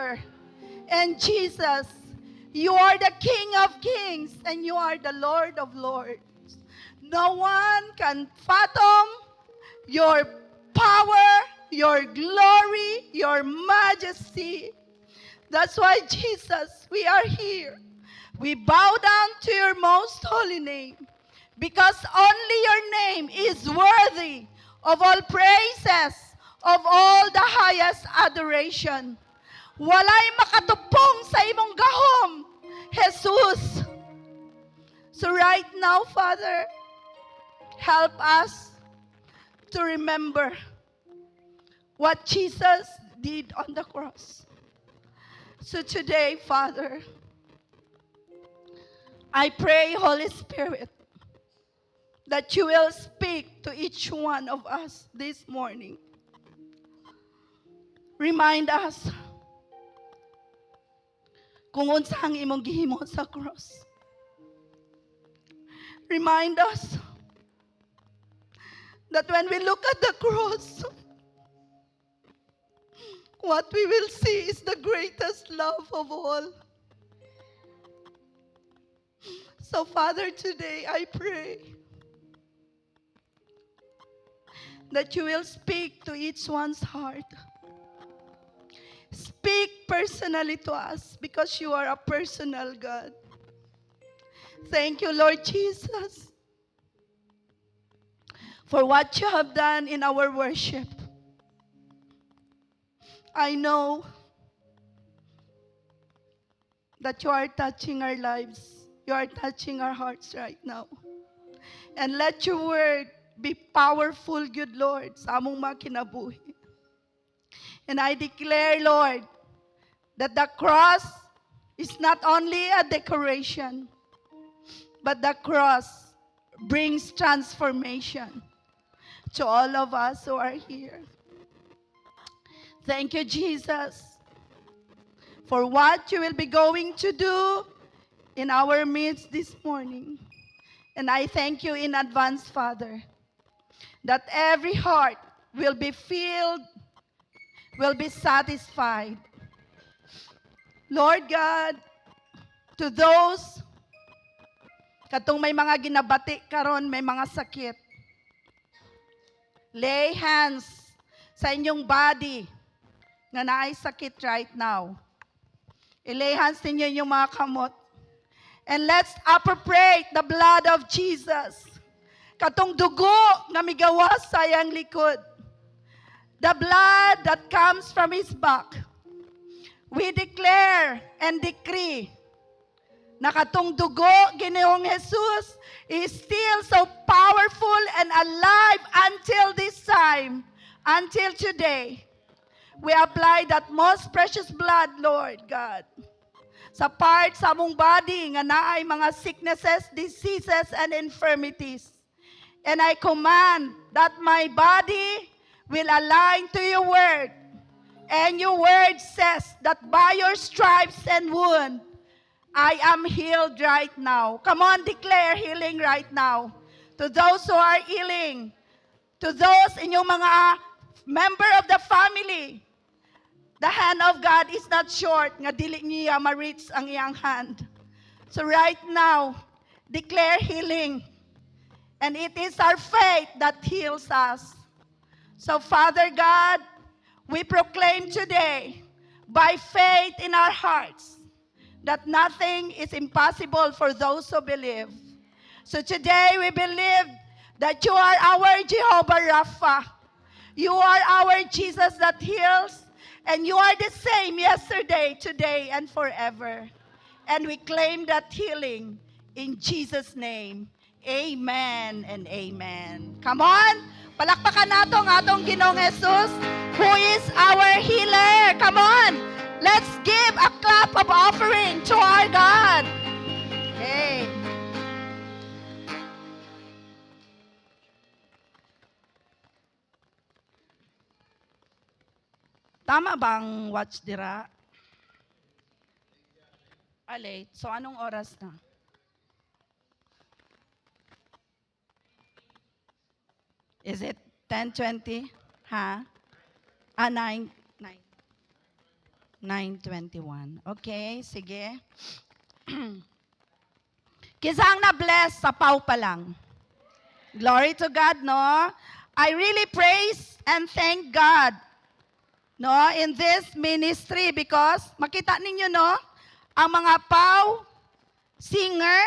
Father. And Jesus, you are the King of Kings and you are the Lord of Lords. No one can fathom your power, your glory, your majesty. That's why, Jesus, we are here. We bow down to your most holy name because only your name is worthy of all praises, of all the highest adoration. Walay makatupong sa imong gahom, Jesus. So right now, Father, help us to remember what Jesus did on the cross. So today, Father, I pray, Holy Spirit, that you will speak to each one of us this morning. Remind us kung unsang imong gihimo sa cross. Remind us that when we look at the cross, what we will see is the greatest love of all. So, Father, today I pray that you will speak to each one's heart. Speak personally to us because you are a personal God. Thank you, Lord Jesus, for what you have done in our worship. I know that you are touching our lives. You are touching our hearts right now. And let your word be powerful, good Lord, sa among mga kinabuhi. And I declare, Lord, that the cross is not only a decoration, but the cross brings transformation to all of us who are here. Thank you, Jesus, for what you will be going to do in our midst this morning. And I thank you in advance, Father, that every heart will be filled, will be satisfied. Lord God, to those katong may mga ginabati karon, may mga sakit, lay hands sa inyong body na naay sakit right now. I-lay hands ninyo yung mga kamot. And let's appropriate the blood of Jesus. Katong dugo nga migawas sa iyang likod. The blood that comes from His back. We declare and decree na katong dugo Ginoong Jesus is still so powerful and alive until this time, until today. We apply that most precious blood, Lord God, sa part sa among body nga naay mga sicknesses, diseases, and infirmities. And I command that my body will align to your word. And your word says that by your stripes and wound, I am healed right now. Come on, declare healing right now. To those who are healing, to those in yung mga member of the family, the hand of God is not short, nga dili niya ma-reach ang iyang hand. So right now, declare healing. And it is our faith that heals us. So Father God, we proclaim today, by faith in our hearts, that nothing is impossible for those who believe. So today we believe that you are our Jehovah Rapha. You are our Jesus that heals, and you are the same yesterday, today, and forever. And we claim that healing in Jesus' name. Amen and amen. Come on! Palakpakan nato ang atong Ginoong Jesus, who is our healer. Come on! Let's give a clap of offering to our God. Okay. Tama bang watch dira? Late. So anong oras na? Is it 10:20? Ha? 9. 9:21. Okay, sige. Kisa ang na-bless sa pau pa lang. Glory to God, no? I really praise and thank God, no, in this ministry because makita ninyo, no, ang mga pau, singer,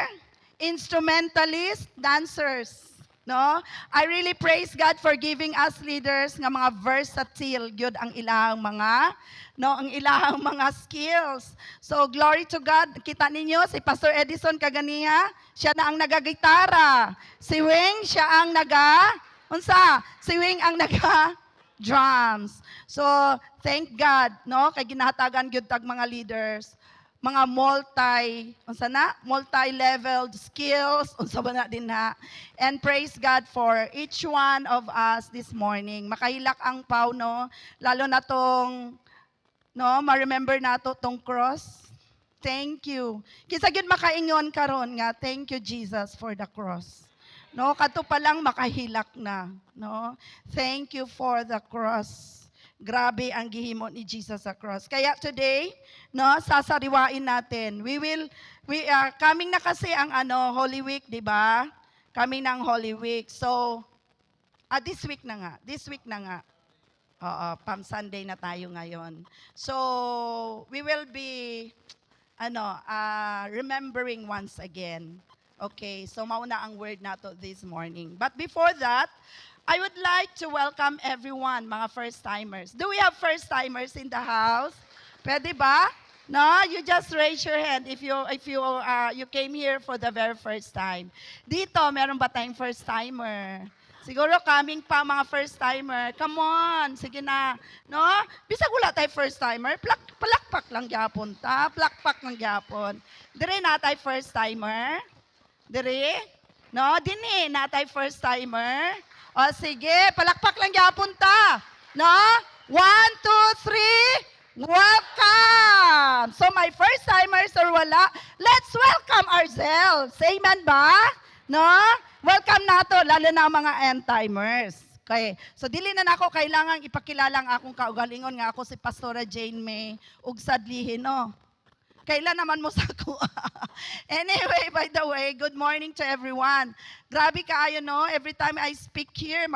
instrumentalist, dancers, no? I really praise God for giving us leaders nga mga versatile gyud ang ilang mga, no, ang ilang mga skills. So glory to God. Kita ninyo si Pastor Edison kaganiya, siya na ang nagagitara. Si Wing siya ang si Wing ang drums. So thank God, no, kay ginahatagan gyud tag mga leaders, mga multi-leveled skills, unsa ba na din ha. And praise God for each one of us this morning. Makahilak ang pau, no, lalo na tong, no, ma-remember nato tong cross. Thank you. Kisa gyud makaingon karon nga, thank you Jesus for the cross. No, kadto pa lang makahilak na, no. Thank you for the cross. Grabe ang gihimo ni Jesus sa cross. Kaya today, no, sasariwain natin. We are coming na kasi ang Holy Week, di ba? Coming ng Holy Week. So, this week na nga. Oo, Palm Sunday na tayo ngayon. So, we will be remembering once again. Okay, so mauna ang word nato this morning. But before that, I would like to welcome everyone, mga first-timers. Do we have first-timers in the house? Pwede ba? No, you just raise your hand if you came here for the very first time. Dito, meron ba tayong first-timer? Siguro coming pa mga first-timer. Come on, sige na. No? Bisag wala tayo first-timer, palakpak lang gyapon ta. Palakpak lang gyapon. Dire na tayo first-timer? Dire? No, dini na tayo first-timer? O sige, palakpak lang gyapon ta. No? 1, 2, 3, welcome! So my first-timers or wala, let's welcome ourselves. Amen ba? No? Welcome nato, lalo na ang mga end-timers. Okay. So dili na nako kailangang ipakilala ang akong kaugalingon nga ako si Pastora Jane May ug sadlihin, no? Kailan naman mo sa ko? Anyway, by the way, good morning to everyone. Grabe kaayo, no? Every time I speak here,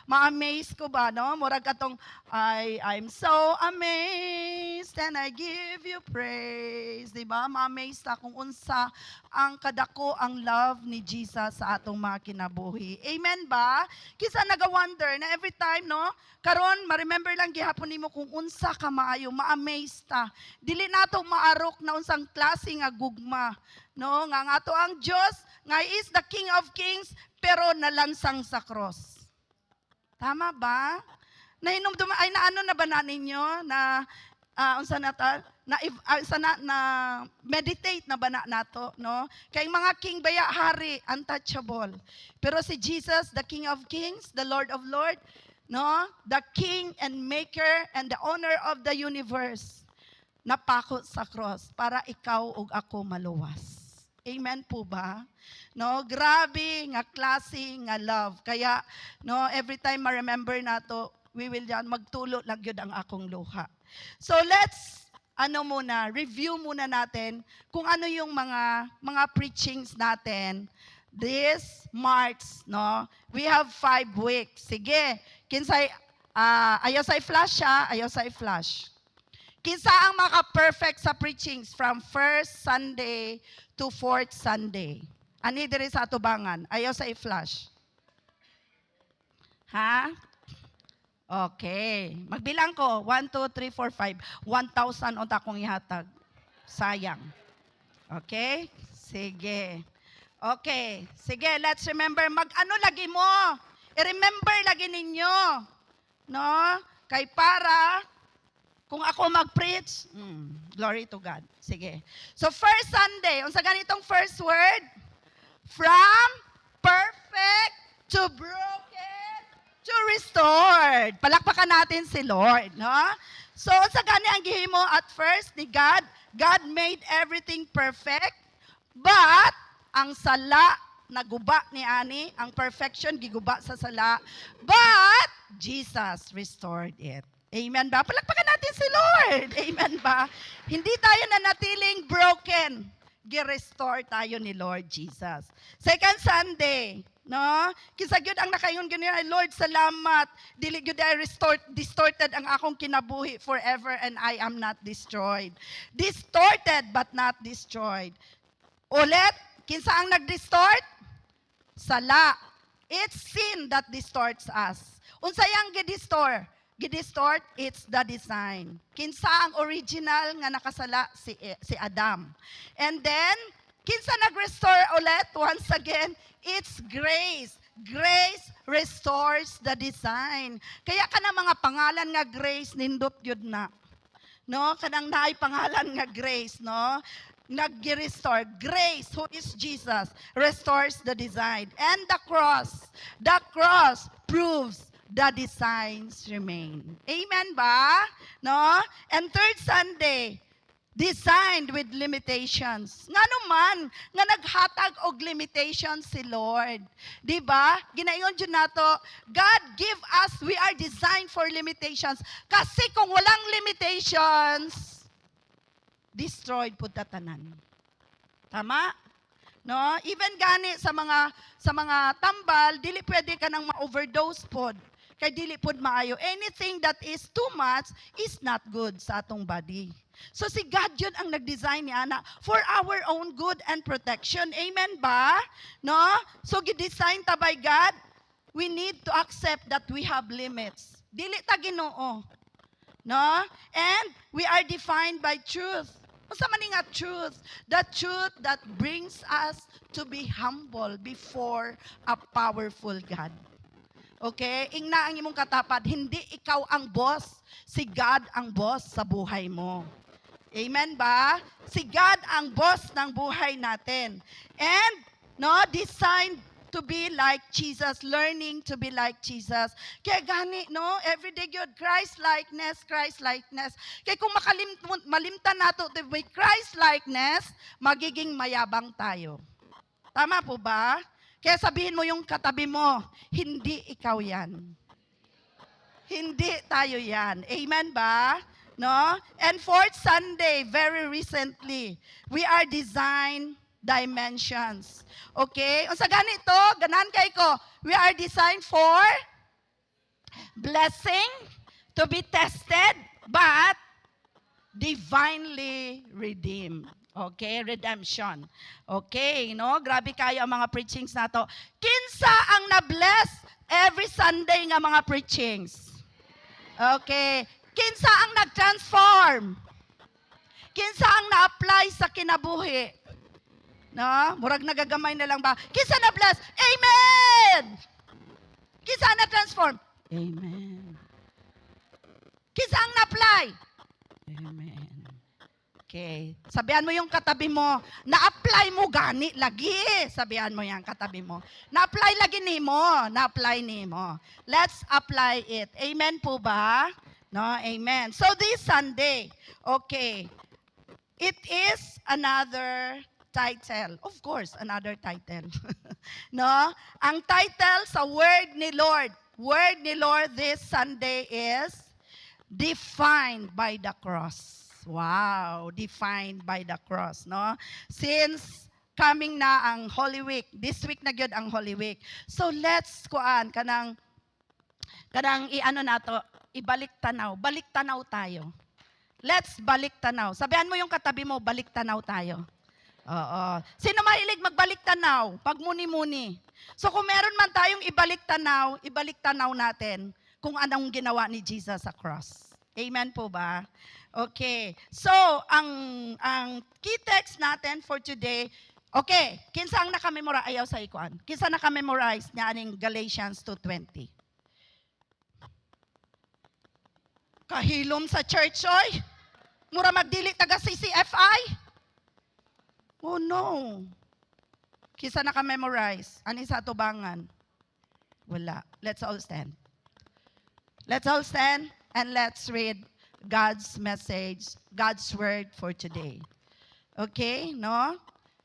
ma-amaze ko ba, no? Murag katong, I'm so amazed and I give you praise. Diba? Ma-amaze ta kung unsa ang kadako ang love ni Jesus sa atong mga kinabuhi. Amen ba? Kisa naga-wonder na every time, no? Karon, ma-remember lang gihapon nimo kung unsa ka maayo, ma-amaze ta. Dili nato maarok na unsang klase nga gugma. No, nga ato ang Dios nga is the King of Kings pero nalansang sa cross. Tama ba? Nahinumdum ay naano na ba na ninyo na unsa na ta na meditate na ba na nato, no? Kay mga king baya hari untouchable. Pero si Jesus, the King of Kings, the Lord of Lords, no? The King and Maker and the owner of the universe, napako sa cross para ikaw ug ako maluwas. Amen po ba? No, grabe nga klase nga love. Kaya no, every time ma-remember nato, we will yan magtulo lang gyud ang akong luha. So let's review muna natin kung ano yung mga preachings natin this March, no? We have 5 weeks. Sige, kinsay ayaw say flash siya, ayaw say flash. Kinsa ang maka-perfect sa preachings from first Sunday to fourth Sunday? Ani diri sa atubangan, ayaw sa i-flash. Ha? Okay. Magbilang ko. 1, 2, 3, 4, 5. 1,000 unta kong ihatag. Sayang. Okay? Sige. Okay. Sige, let's remember. Mag-ano lagi mo? I-remember lagi ninyo. No? Kay para kung ako mag-preach, glory to God. Sige. So first Sunday, unsa ganitong first word? From perfect to broken to restored. Palakpakan natin si Lord, no? So unsa gani ang gihimo at first ni God? God made everything perfect, but ang sala naguba ni ani, ang perfection giguba sa sala, but Jesus restored it. Amen ba? Palakpakan natin si Lord. Amen ba? Hindi tayo nanatiling broken. Gi-restore tayo ni Lord Jesus. Second Sunday, no? Kinsa gyud ang nakaingon gyud niya, Lord, salamat. Dili gyud ay distorted ang akong kinabuhi forever and I am not destroyed. Distorted but not destroyed. Ulit, kinsa ang nag-distort? Sala. It's sin that distorts us. Unsay ang gidistort? Gidistort, it's the design. Kinsa ang original nga nakasala si Adam. And then, kinsa nag-restore ulit? Once again, it's grace. Grace restores the design. Kaya ka na mga pangalan nga grace, nindot yun na. No? Kanang naay pangalan nga grace, no? Nag-restore. Grace, who is Jesus, restores the design. And the cross proves the designs remain. Amen ba? No? And third Sunday, designed with limitations. Nga naman, nga naghatag og limitations si Lord. Di ba? Ginaingon dyan nato, God give us, we are designed for limitations. Kasi kung walang limitations, destroyed po tatanan. Tama? No? Even gani sa mga tambal, dili pwede ka nang ma-overdose pod. Kay dili pod maayo. Anything that is too much is not good sa atong body. So si God yun ang nag-design niya na for our own good and protection. Amen ba? No? So gi-design ta by God, we need to accept that we have limits. Dili ta Ginoo. No? And we are defined by truth. Unsa man nga truth? The truth that brings us to be humble before a powerful God. Okay? Ingna ang imong katapat, hindi ikaw ang boss. Si God ang boss sa buhay mo. Amen ba? Si God ang boss ng buhay natin. And, no, designed to be like Jesus, learning to be like Jesus. Kaya gani, no, everyday yun, Christ-likeness. Kaya kung malimtan nato to be Christ-likeness, magiging mayabang tayo. Tama po ba? Kaya sabihin mo yung katabi mo, hindi ikaw yan. Hindi tayo yan. Amen ba? No? And fourth Sunday, very recently, we are designed dimensions. Okay? Unsa ganito, ganan kay ko, we are designed for blessing, to be tested, but divinely redeemed. Okay, redemption. Okay, no? Grabe kayo ang mga preachings nato. Kinsa ang na-bless every Sunday nga mga preachings? Okay. Kinsa ang nag-transform? Kinsa ang na-apply sa kinabuhi? No? Murag nagagamay na lang ba? Kinsa na-bless? Amen! Kinsa ang na-transform? Amen. Kinsa ang na-apply? Amen. Okay. Sabihan mo yung katabi mo, na-apply mo gani lagi. Sabihan mo yung katabi mo. Na-apply lagi nimo. Na-apply nimo. Let's apply it. Amen po ba? No, amen. So this Sunday, okay, it is another title. Of course, another title. No? Ang title sa word ni Lord this Sunday is defined by the cross. Wow, defined by the cross, no? Since coming na ang Holy Week, this week na gyud ang Holy Week. So let's kanang iano nato, balik tanaw tayo. Let's balik tanaw. Sabihan mo yung katabi mo, balik tanaw tayo. Oo. Sino mahilig magbalik tanaw? Pagmuni-muni. So kung meron man tayong ibalik tanaw natin kung anong ginawa ni Jesus sa cross. Amen po ba? Okay. So, ang key text natin for today, okay, kinsa ang nakamemorize ayaw sa ikuan? Kinsa nakamemorize niya aning Galatians 2:20? Kahilom sa church oy. Mura magdili taga CCFI? Oh no. Kinsa nakamemorize? Ani sa tubangan? Wala. Let's all stand. Let's all stand and let's read God's message, God's word for today. Okay, no?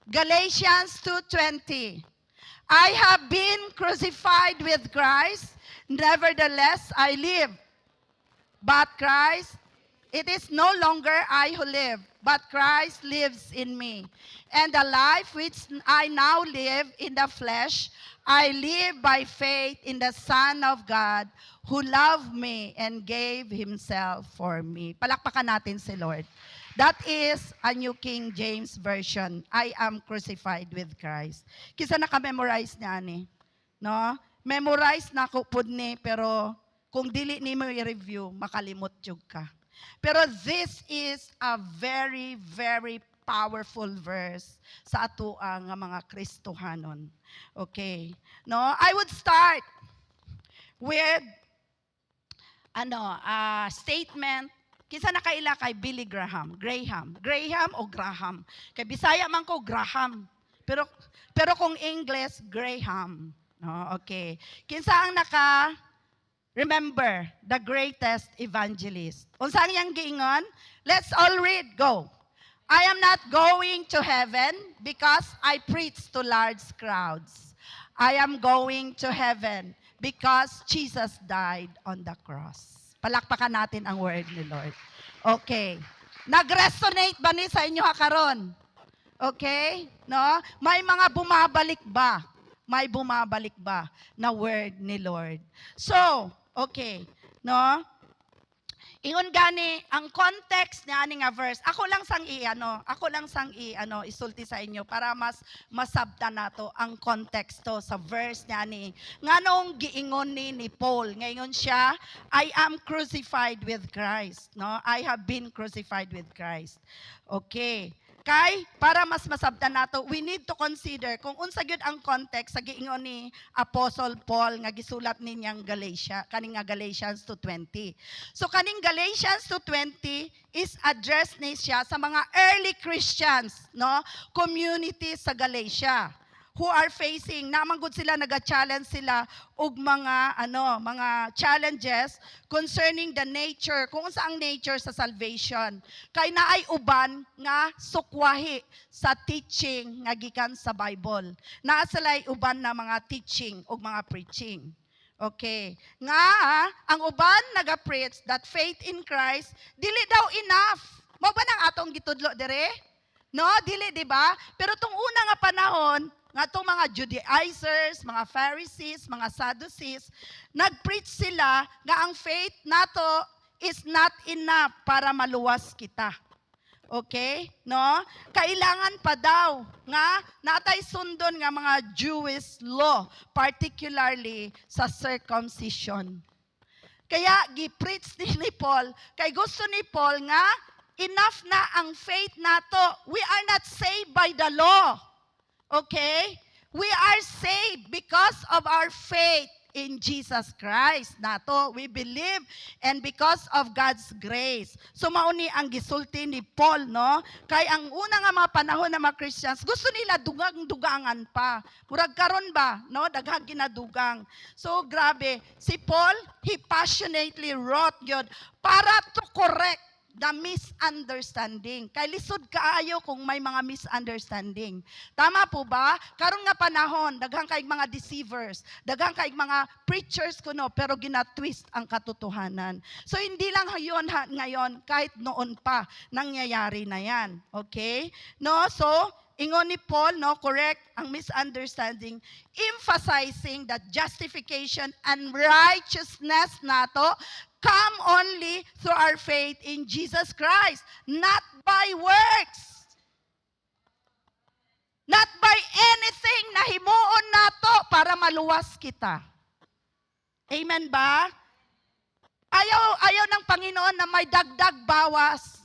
Galatians 2:20. I have been crucified with Christ, nevertheless I live. But Christ, it is no longer I who live, but Christ lives in me. And the life which I now live in the flesh, I live by faith in the Son of God who loved me and gave Himself for me. Palakpakan natin si Lord. That is a New King James Version. I am crucified with Christ. Kisa naka-memorize niya ni. No? Memorize na ko pud ni, pero kung dili ni mo i-review, makalimot jud ka. Pero this is a very, very powerful verse sa atoa nga mga Kristohanon. Okay. No, I would start with statement. Kisa nakaila kay Billy Graham. Graham o Graham. Kay Bisaya man ko Graham. Pero kung English, Graham. No, okay. Kinsa ang remember, the greatest evangelist. Unsang yang giingon? Let's all read. Go. I am not going to heaven because I preach to large crowds. I am going to heaven because Jesus died on the cross. Palakpakan natin ang word ni Lord. Okay. Nag-resonate ba ni sa inyo karon? Okay? No? May mga bumabalik ba? May bumabalik ba na word ni Lord? So, okay. No? Ingon gani ang context niya ani nga verse. Ako lang sang isulti sa inyo para mas masabta nato ang konteksto sa verse niya ni. Nganong giingon ni Paul, ngayon siya, I am crucified with Christ, no? I have been crucified with Christ. Okay. Kay para mas masabtan nato, we need to consider kung unsa gyud ang context sa giingon ni Apostle Paul nga gisulat ninyang kaning Galatians 2:20. So kaning Galatians 2:20 is addressed ni siya sa mga early Christians, no? Community sa Galatia who are facing, namanggod sila, naga-challenge sila og mga challenges concerning the nature, kung unsa ang nature sa salvation. Kay naay uban nga sukwahi sa teaching nga gikan sa Bible. Naa sila'y uban na mga teaching og mga preaching. Okay. Nga, ang uban naga-preach that faith in Christ, dili daw enough. Mao ba nang atong gitudlo dire? No, dili, di ba? Pero tong una nga panahon, nga itong mga Judaizers, mga Pharisees, mga Sadducees, nag-preach sila nga ang faith nato is not enough para maluwas kita. Okay? No? Kailangan pa daw nga natay sundon nga mga Jewish law, particularly sa circumcision. Kaya gi-preach ni Paul, kay gusto ni Paul nga enough na ang faith nato. We are not saved by the law. Okay? We are saved because of our faith in Jesus Christ. Nato, we believe and because of God's grace. So mauni ang gisulti ni Paul, no? Kay ang una nga mga panahon ng mga Christians, gusto nila dugang-dugangan pa. Murag karon ba, no? Daghang ginadugang. So grabe, si Paul, he passionately wrote yun para to correct the misunderstanding. Kay lisod kaayo kung may mga misunderstanding. Tama po ba? Karon nga panahon, daghang kaig mga deceivers, daghang kaig mga preachers kuno, pero gina-twist ang katotohanan. So hindi lang ngayon, kahit noon pa, nangyayari na yan. Okay? No? So, ingon ni Paul, no, correct ang misunderstanding, emphasizing that justification and righteousness nato come only through our faith in Jesus Christ, not by works. Not by anything na himuon nato para maluwas kita. Amen ba? Ayaw ng Panginoon na may dagdag bawas.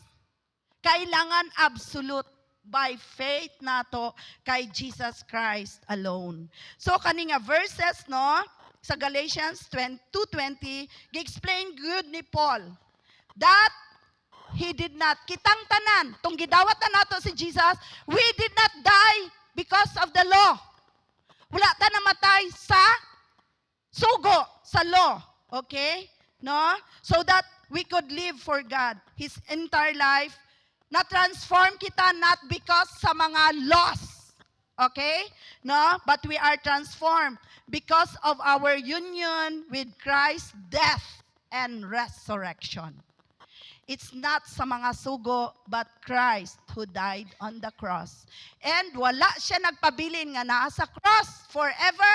Kailangan absolute by faith nato kay Jesus Christ alone. So kaninga verses, no, sa Galatians 2:20, gi-explain good ni Paul that he did not, kitang tanan, tong gidawat na nato si Jesus, we did not die because of the law. Wala ta namatay sa sugo, sa law. Okay? No? So that we could live for God. His entire life, na-transform kita not because sa mga laws. Okay? No? But we are transformed because of our union with Christ's death. and resurrection. It's not sa mga sugo, but Christ who died on the cross. And wala siya nagpabilin nga naa sa cross forever.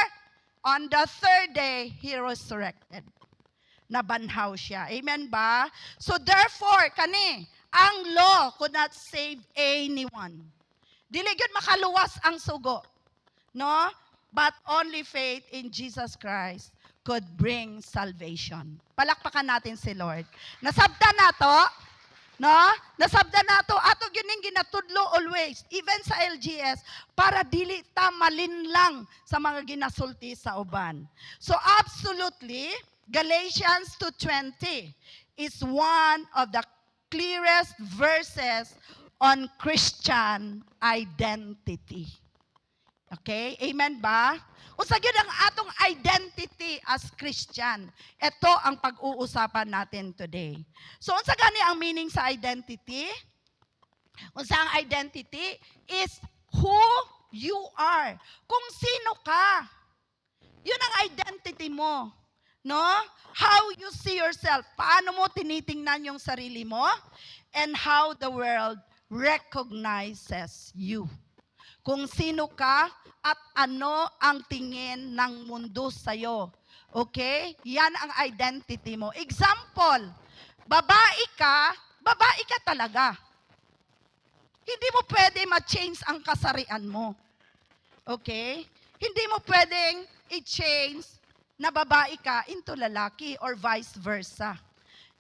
On the third day, He resurrected. Nabanhaw siya. Amen ba? So therefore, kani, ang law could not save anyone. Dili gyud makaluwas ang sugo. No? But only faith in Jesus Christ could bring salvation. Palakpakan natin si Lord. Nasabtan nato, no? Nasabtan nato ato gyud ginatudlo always, even sa LGS, para dili ta malinlang sa mga ginasulti sa uban. So absolutely, Galatians 2:20 is one of the clearest verses on Christian identity. Okay? Amen ba? Unsa gyud ang atong identity as Christian? Ito ang pag-uusapan natin today. So unsa gani ang meaning sa identity? Unsa ang identity is who you are. Kung sino ka. Yun ang identity mo. No? How you see yourself. Paano mo tinitingnan yung sarili mo? And how the world recognizes you. Kung sino ka at ano ang tingin ng mundo sa'yo. Okay? Yan ang identity mo. Example, babae ka talaga. Hindi mo pwede ma-change ang kasarian mo. Okay? Hindi mo pwedeng i-change na babae ka into lalaki or vice versa.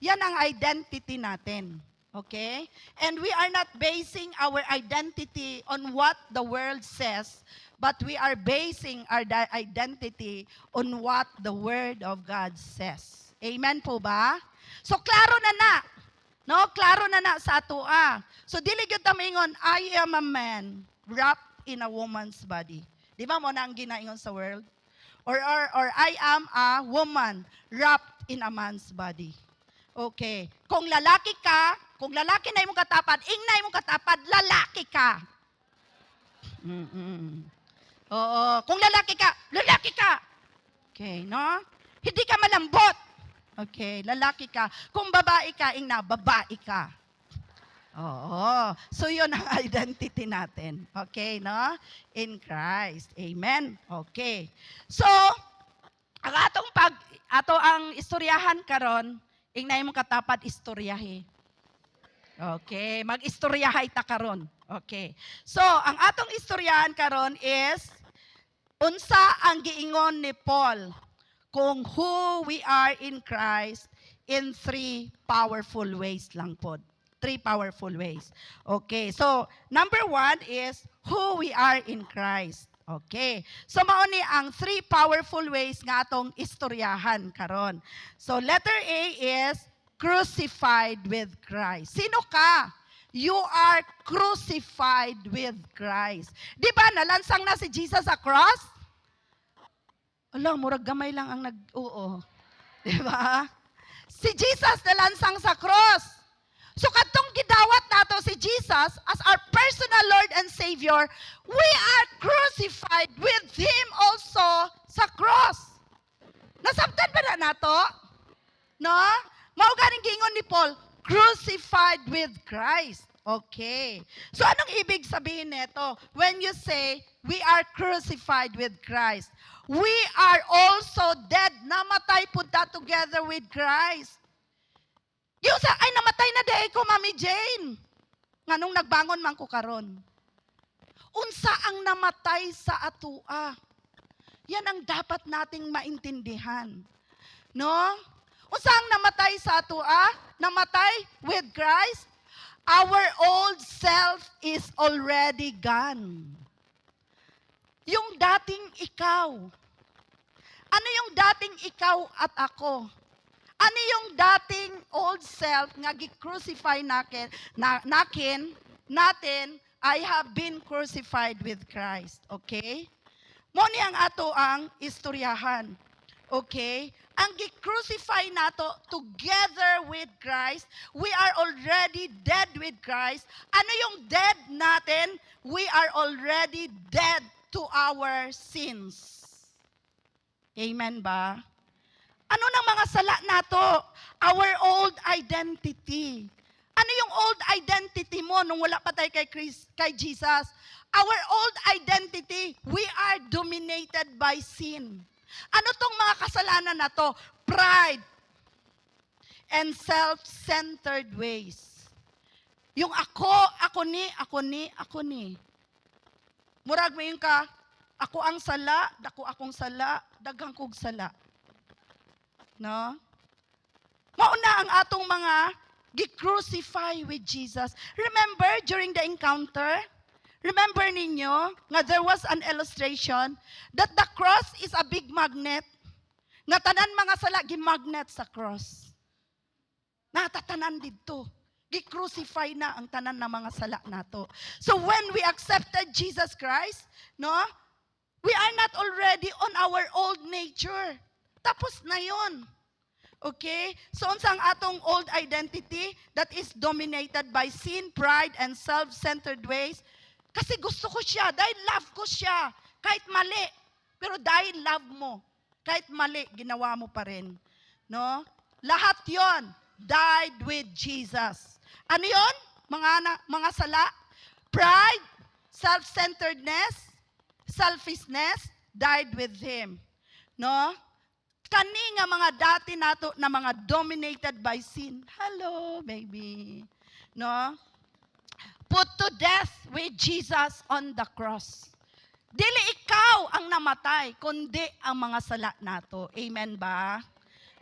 Yan ang identity natin. Okay? And we are not basing our identity on what the world says, but we are basing our identity on what the Word of God says. Amen po ba? So, klaro na. No? Klaro na sa atua. So, dili gyud ta maingon, I am a man wrapped in a woman's body. Di ba mo na ang ginaingon sa world? Or I am a woman wrapped in a man's body. Okay. Kung lalaki na imong katapad, ingnay imong katapad, lalaki ka. Oo. Kung lalaki ka. Okay, no? Hindi ka malambot. Okay, lalaki ka. Kung babae ka, ingna, babae ka. Oo. So, yun ang identity natin. Okay, no? In Christ. Amen? Okay. So, ang ato ang istoryahan karon, ingnay mo katapat istoryahe. Okay, mag-istoryahay ta karon. Okay. So, ang atong istoryahan karon is unsa ang giingon ni Paul kung who we are in Christ in 3 powerful ways lang pod. 3 powerful ways. Okay. So, number 1 is who we are in Christ. Okay. So, mao ni ang 3 powerful ways nga atong istoryahan karon. So, letter A is crucified with Christ. Sino ka? You are crucified with Christ. Di ba, nalansang na si Jesus sa cross? Alam, murag gamay lang ang nag-oo. Di ba? Si Jesus nalansang sa cross. So katong gidawat nato si Jesus as our personal Lord and Savior, we are crucified with Him also sa cross. Nasabtan ba na nato? No? Mao ganing giingon ni Paul, crucified with Christ. Okay. So anong ibig sabihin nito? When you say, we are crucified with Christ, we are also dead. Namatay po ta together with Christ. Yung sa, ay namatay na day ko, Mami Jane. Nganong nagbangon man ko karon. Unsa ang namatay sa atua? Yan ang dapat nating maintindihan. No? Unsa ang namatay sa atua? Namatay with Christ? Our old self is already gone. Yung dating ikaw. Ano yung dating ikaw at ako? Ano yung dating old self nga gi-crucify natin, I have been crucified with Christ. Okay? Mo ni ang ato ang istoryahan. Okay? Ang gi-crucify nato together with Christ, we are already dead with Christ. Ano yung dead natin? We are already dead to our sins. Amen ba? Ano ng mga sala nato? Our old identity. Ano yung old identity mo nung wala pa tayo kay Jesus? Our old identity, we are dominated by sin. Ano tong mga kasalanan na to? Pride and self-centered ways. Yung ako ni. Murag mo yung ka, ako ang sala, dako akong sala, daghang kog sala. No? Mauna ang atong mga gi-crucify with Jesus. Remember during the encounter? Remember ninyo nga there was an illustration that the cross is a big magnet. Nga tanan mga sala gi-magnet sa cross. Natatanan dito. Gi-crucify na ang tanan ng mga sala nato. So when we accepted Jesus Christ, no? We are not already on our old nature. Tapos na yon. Okay? So unsa ang atong old identity that is dominated by sin, pride, and self-centered ways? Kasi gusto ko siya, dahil love ko siya, kahit mali. Pero dahil love mo, kahit mali, ginawa mo pa rin. No? Lahat yon died with Jesus. Ano yon? Mga sala? Pride, self-centeredness, selfishness, died with Him. No? Kani nga mga dati nato na mga dominated by sin. Hello, baby. No? Put to death with Jesus on the cross. Dili ikaw ang namatay, kundi ang mga sala nato. Amen ba?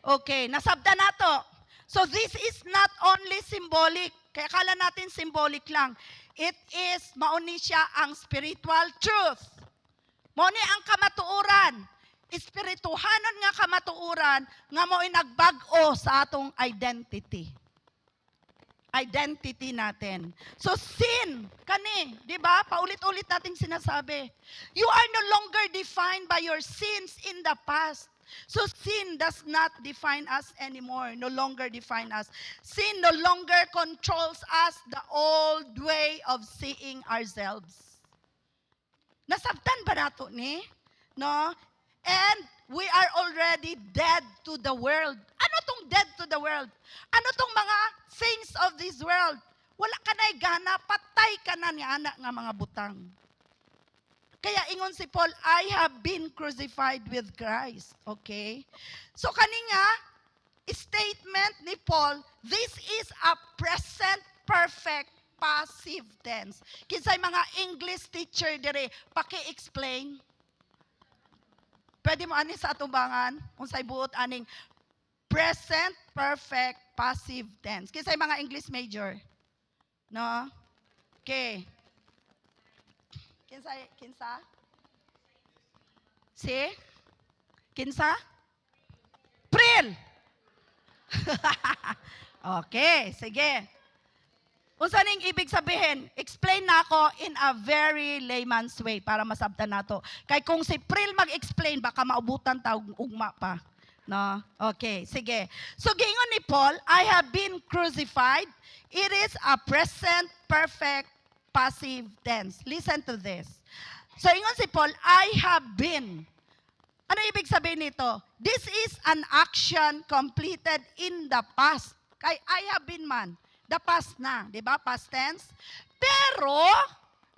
Okay, nasabda nato. So this is not only symbolic. Kaya kala natin symbolic lang. It is, mauni siya ang spiritual truth. Mauni ang kamatuoran. Espirituhanon nga kamatuoran nga mo'y nagbag-o sa atong identity. Identity natin. So sin, kani, di ba? Paulit-ulit nating sinasabi. You are no longer defined by your sins in the past. So sin does not define us anymore, no longer define us. Sin no longer controls us, the old way of seeing ourselves. Nasabtan ba nato ni? No? And we are already dead to the world. Ano tong dead to the world? Ano tong mga things of this world? Wala ka na'y gana, patay ka na ni anak nga mga butang. Kaya ingon si Paul, I have been crucified with Christ. Okay? So kaninga, statement ni Paul, this is a present perfect passive tense. Kinsay mga English teacher dire, paki-explain. Pwede mo ani sa atubangan, kung sa'y buot aning present perfect passive tense. Kinsay mga English major? No? Okay. Kinsa? Si? Kinsa? Pril! Okay, sige. Unsa ning ibig sabihin? Explain na ako in a very layman's way para masabtan nato. Kay kung si Pril mag-explain, baka maubutan ta og ugma pa. No? Okay, sige. So giingon ni Paul, I have been crucified. It is a present perfect passive tense. Listen to this. So ingon si Paul, I have been. Ano ibig sabihin nito? This is an action completed in the past. Kay I have been man. The past na, di ba? Past tense. Pero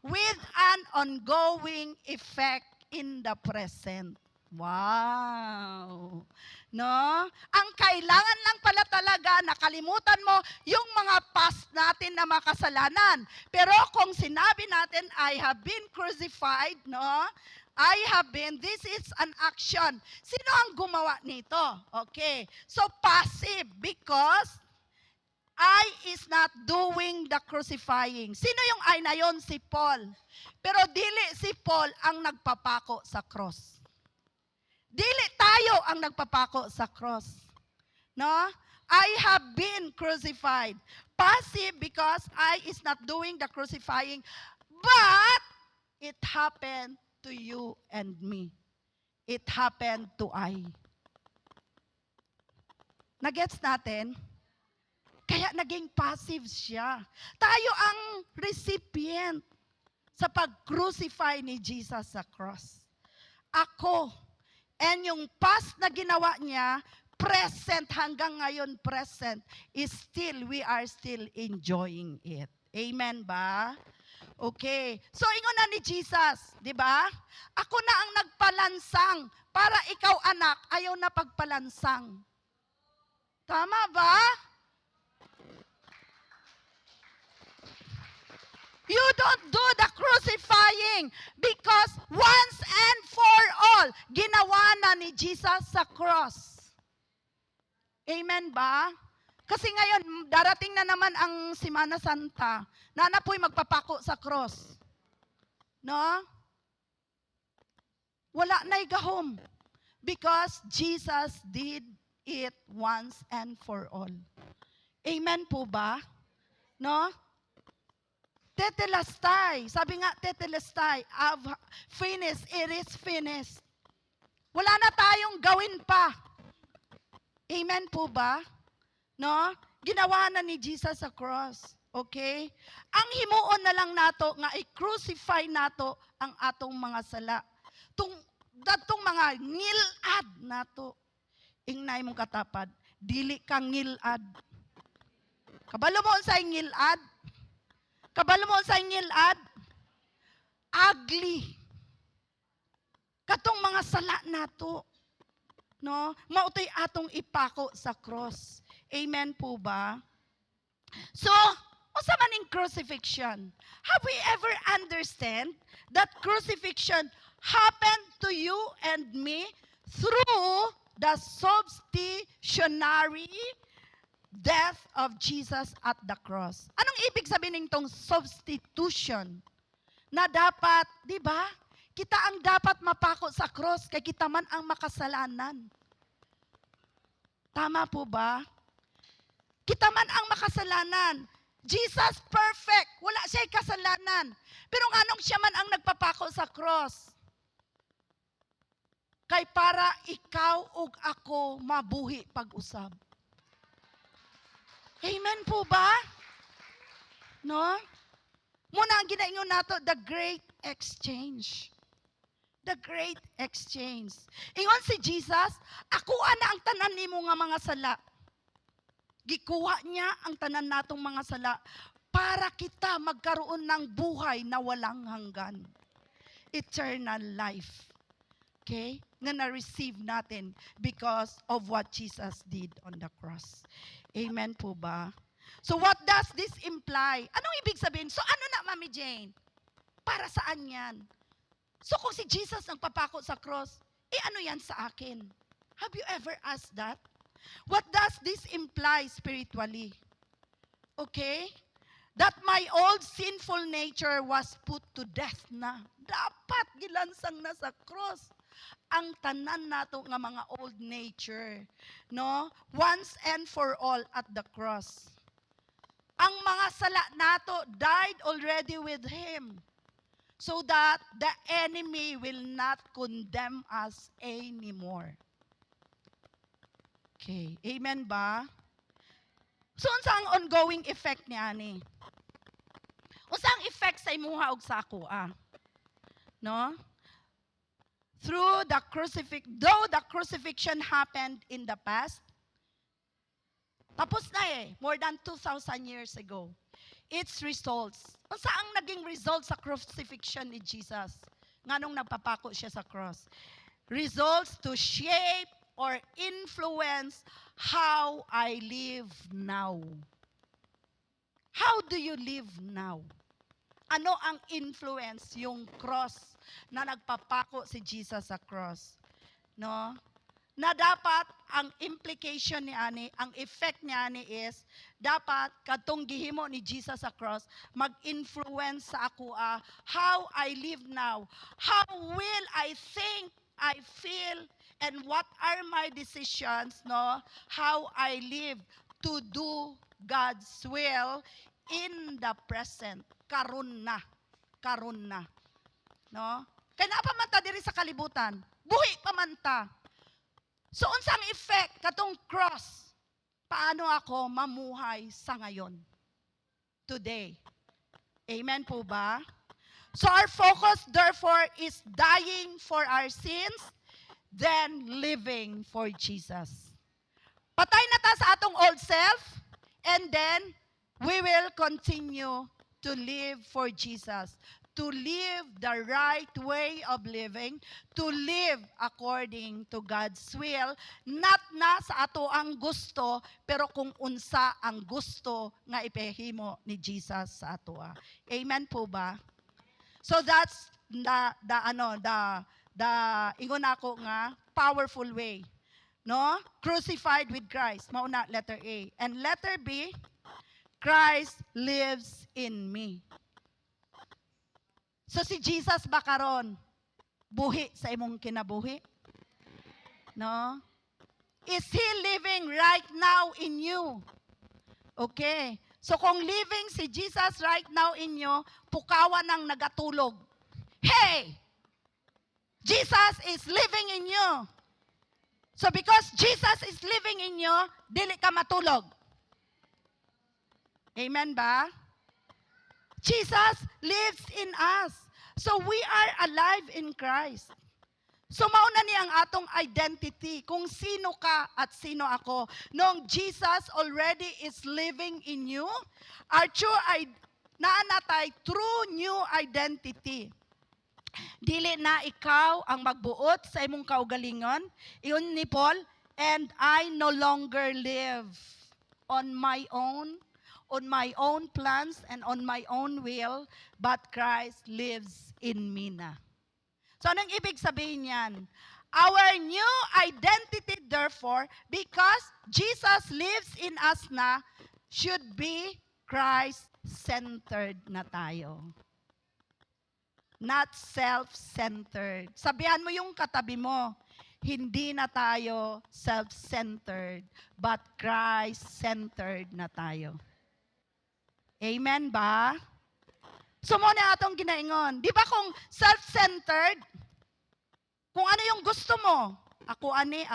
with an ongoing effect in the present. Wow! No? Ang kailangan lang pala talaga, nakalimutan mo yung mga past natin na mga kasalanan. Pero kung sinabi natin, I have been crucified, no? I have been, this is an action. Sino ang gumawa nito? Okay. So passive because I is not doing the crucifying. Sino yung I na yon? Si Paul. Pero dili si Paul ang nagpapako sa cross. Dili tayo ang nagpapako sa cross. No? I have been crucified. Passive because I is not doing the crucifying. But it happened to you and me. It happened to I. Nagets natin? Kaya naging passive siya. Tayo ang recipient sa pag-crucify ni Jesus sa cross. Ako, and yung past na ginawa niya, present, hanggang ngayon present, we are still enjoying it. Amen ba? Okay. So, ingon na ni Jesus, di ba? Ako na ang nagpalansang para ikaw, anak, ayaw na pagpalansang. Tama ba? You don't do the crucifying because once and for all, ginawa na ni Jesus sa cross. Amen ba? Kasi ngayon, darating na naman ang Semana Santa. Na po'y magpapako sa cross. No? Wala na'y gahom. Because Jesus did it once and for all. Amen po ba? No? Tetelestai. Sabi nga, tetelestai. I've finished. It is finished. Wala na tayong gawin pa. Amen po ba? No? Ginawa na ni Jesus sa cross. Okay? Ang himuon na lang nato nga i-crucify nato ang atong mga sala. Datong mga ngilad nato. Ingnay mong katapad, dili kang ngilad. Kabalo mo sa ngilad? Kabalo mo sa ngilad? Ugly. Katong mga sala nato. No? Mautoy atong ipako sa cross. Amen po ba? So, unsa man ning crucifixion? Have we ever understand that crucifixion happened to you and me through the substitutionary death of Jesus at the cross? Anong ibig sabihin nitong substitution? Na dapat, di ba? Kita ang dapat mapako sa cross kay kita man ang makasalanan. Tama po ba? Kita man ang makasalanan. Jesus perfect. Wala siya'y kasalanan. Pero anong siya man ang nagpapako sa cross? Kay para ikaw ug ako mabuhi pag-usab. Amen po ba? No? Muna ang ginaingon nato, the great exchange. The great exchange. Ingon si Jesus, akuha na ang tanan nimo nga mga sala. Gikuha niya ang tanan natong mga sala para kita magkaroon ng buhay na walang hanggan. Eternal life. Okay? Na na-receive natin because of what Jesus did on the cross. Amen po ba? So what does this imply? Anong ibig sabihin? So ano na, Mami Jane? Para saan yan? So kung si Jesus ang papako sa cross, ano yan sa akin? Have you ever asked that? What does this imply spiritually? Okay? That my old sinful nature was put to death na. Dapat gilansang na sa cross ang tanan nato nga mga old nature. No? Once and for all at the cross. Ang mga sala nato died already with Him. So that the enemy will not condemn us anymore. Okay. Amen ba? So, unsa ang ongoing effect niya ni? Unsa ang effect sa imuha og sa ako, No? Though the crucifixion happened in the past, tapos na more than 2,000 years ago. Its results. Unsa ang naging result sa crucifixion ni Jesus? Nganong nagpapako siya sa cross? Results to shape or influence how I live now. How do you live now? Ano ang influence yung cross na nagpapako si Jesus sa cross? No? Na dapat ang implication ni ani, ang effect ni ani is dapat katong gihimo ni Jesus sa cross mag-influence sa ako how I live now. How will I think, I feel, and what are my decisions, no? How I live to do God's will in the present. Karon na. No? Kaya napaman ta diri sa kalibutan. Buhi pa man ta. So, unsang effect katong cross? Paano ako mamuhay sa ngayon? Today. Amen po ba? So, our focus, therefore, is dying for our sins, then living for Jesus. Patay na ta sa atong old self, and then we will continue to live for Jesus, to live the right way of living, to live according to God's will, not na sa ato ang gusto, pero kung unsa ang gusto nga ipahimo ni Jesus sa ato. Amen po ba? So that's the ingon ako nga powerful way. No? Crucified with Christ. Mauna, letter A. And letter B, Christ lives in me. So si Jesus ba karon buhi sa imong kinabuhi? No? Is He living right now in you? Okay. So kung living si Jesus right now in you, pukawan ng nagatulog. Hey! Jesus is living in you. So because Jesus is living in you, dili ka matulog. Amen ba? Jesus lives in us. So we are alive in Christ. So mauna ni ang atong identity, kung sino ka at sino ako. Nung Jesus already is living in you, our naanatay true new identity. Dili na ikaw ang magbuot sa imong kaugalingon. Iyon ni Paul, and I no longer live on my own plans and on my own will, but Christ lives in me na. So anong ibig sabihin yan? Our new identity, therefore, because Jesus lives in us na, should be Christ-centered na tayo. Not self-centered. Sabihan mo yung katabi mo, hindi na tayo self-centered, but Christ-centered na tayo. Amen ba? So mo na atong ginaingon. Di ba kung self-centered, kung ano yung gusto mo, ako ani.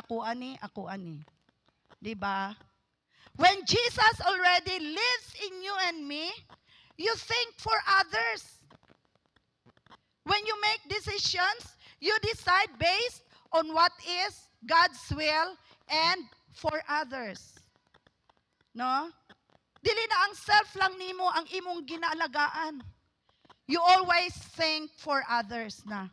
Di ba? When Jesus already lives in you and me, you think for others. When you make decisions, you decide based on what is God's will and for others. No? Dili na ang self lang nimo ang imong ginaalagaan. You always think for others na.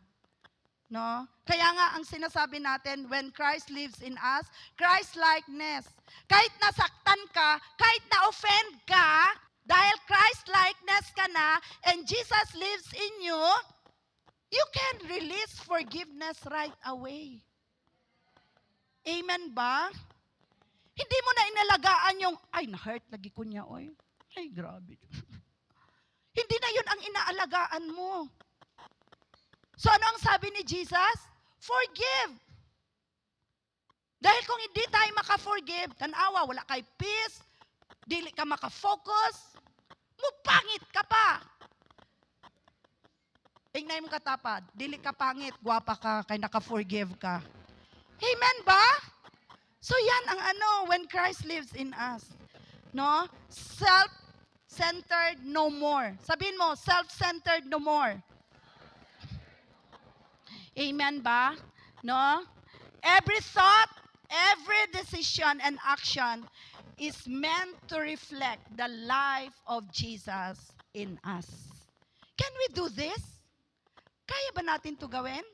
No? Kaya nga ang sinasabi natin, when Christ lives in us, Christ-likeness. Kahit nasaktan ka, kahit na-offend ka, dahil Christ-likeness ka na, and Jesus lives in you, you can release forgiveness right away. Amen ba? Hindi mo na inalagaan yung, ay, na-hurt lagi ko niya, oy. Ay, grabe. Hindi na yun ang inaalagaan mo. So ano ang sabi ni Jesus? Forgive. Dahil kung hindi tayo maka-forgive, tanawa, wala kay peace, dili ka maka-focus, mupangit ka pa. Tingnan mo katapad, dili ka pangit, gwapa ka, kay naka-forgive ka. Amen ba? So yan ang when Christ lives in us. No? Self-centered no more. Sabihin mo, self-centered no more. Amen ba? No? Every thought, every decision and action is meant to reflect the life of Jesus in us. Can we do this? Kaya ba natin to gawin?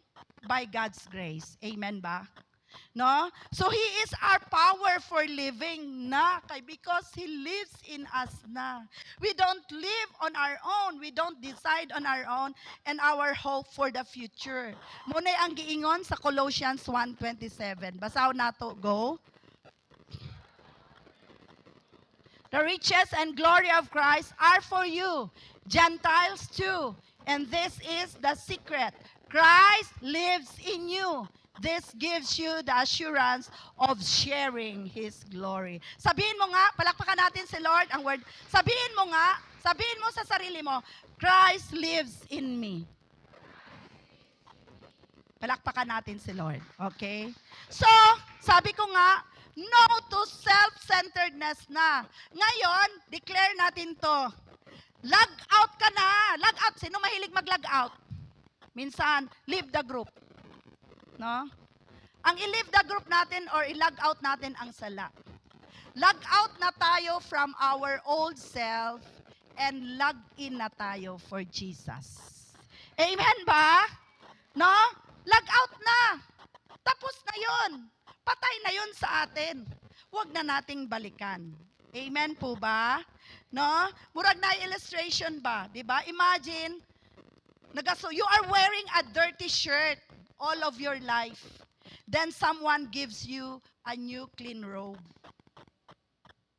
By God's grace. Amen ba? No? So He is our power for living na because He lives in us na. We don't live on our own. We don't decide on our own and our hope for the future. Muna ang giingon sa Colossians 1:27. Basaw nato. Go. The riches and glory of Christ are for you, Gentiles too. And this is the secret. Christ lives in you. This gives you the assurance of sharing His glory. Sabihin mo nga, palakpakan natin si Lord ang word. Sabihin mo sa sarili mo, Christ lives in me. Palakpakan natin si Lord. Okay? So, sabi ko nga, no to self-centeredness na. Ngayon, declare natin to. Log out ka na. Log out. Sino mahilig mag-log out? Minsan, leave the group. No? Ang i-leave the group natin or i-log out natin ang sala. Log out na tayo from our old self and log in na tayo for Jesus. Amen ba? No? Log out na. Tapos na yun. Patay na yun sa atin. Huwag na nating balikan. Amen po ba? No? Murag na illustration ba? Diba? Imagine, you are wearing a dirty shirt all of your life. Then someone gives you a new clean robe.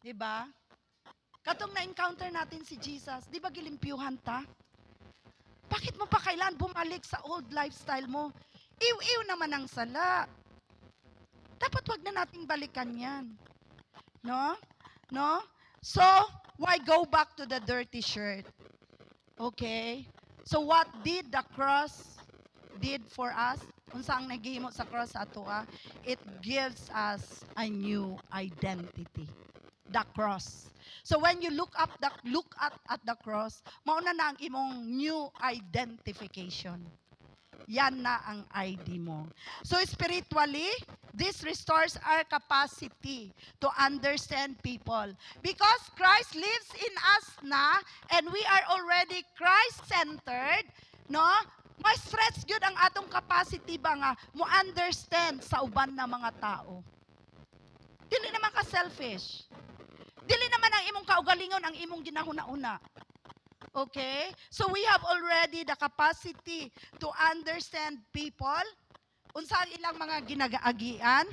Diba? Katong na-encounter natin si Jesus, di ba gilimpyuhan ta? Bakit mo pa kailan bumalik sa old lifestyle mo? Iw-iw naman ang sala. Dapat wag na nating balikan yan. No? No? So, why go back to the dirty shirt? Okay? So, what did the cross did for us? Unsa ang naghimo sa cross sa atoa? It gives us a new identity. The cross. So when you look at the cross, mauna na ang imong new identification. Yan na ang ID mo. So spiritually, this restores our capacity to understand people. Because Christ lives in us na, and we are already Christ-centered, no? Mas stretch good ang atong capacity ba nga mo understand sa uban na mga tao. Dili naman ka selfish. Dili naman ang imong kaugalingon ang imong ginahuna-una. Okay? So we have already the capacity to understand people, unsa ang ilang mga ginagaagian,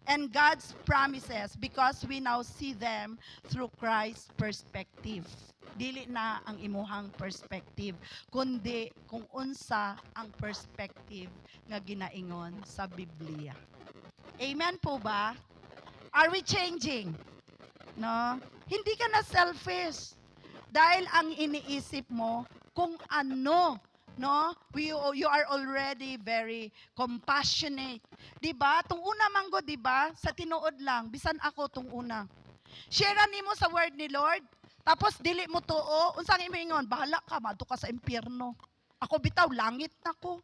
and God's promises because we now see them through Christ's perspective. Dili na ang imuhang perspective, kundi kung unsa ang perspective nga ginaingon sa Biblia. Amen po ba? Are we changing? No? Hindi ka na selfish. Dahil ang iniisip mo kung ano, no? You are already very compassionate. 'Di ba? Tung una manggo, 'di ba? Sa tinuod lang, bisan ako tung una. Share nimo sa word ni Lord. Tapos dili mo tuo, unsang imong ingon? Bahala ka, madto ka sa impyerno. Ako bitaw langit nako.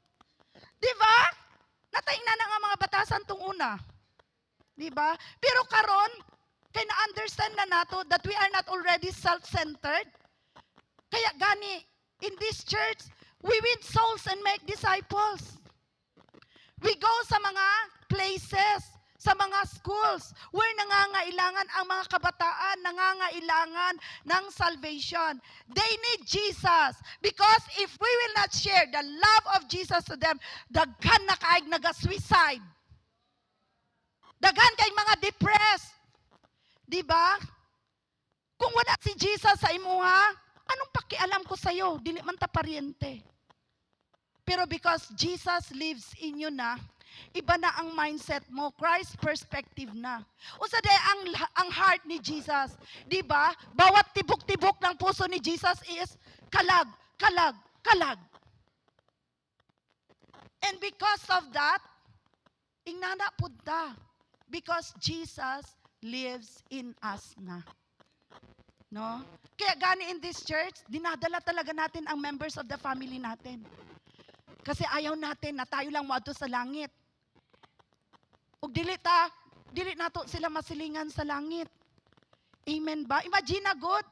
'Di ba? Nataingnan na nga mga batasan tung una. 'Di ba? Pero karon kaya na-understand na nato that we are not already self-centered. Kaya gani, in this church, we win souls and make disciples. We go sa mga places, sa mga schools, where nangangailangan ang mga kabataan, nangangailangan ng salvation. They need Jesus. Because if we will not share the love of Jesus to them, daghan na kaig naga-suicide. Daghan kay mga depressed. Diba? Kung wala si Jesus sa imuha, anong pakialam ko sa'yo? Dili man ta paryente. Pero because Jesus lives in you na, iba na ang mindset mo. Christ perspective na. Usa day ang heart ni Jesus. Diba? Bawat tibok-tibok ng puso ni Jesus is kalag, kalag, kalag. And because of that, ingnana punta. Because Jesus lives in us na. No? Kaya gani in this church, dinadala talaga natin ang members of the family natin. Kasi ayaw natin na tayo lang moadto sa langit. Ug dili nato sila masilingan sa langit. Amen ba? Imagine good.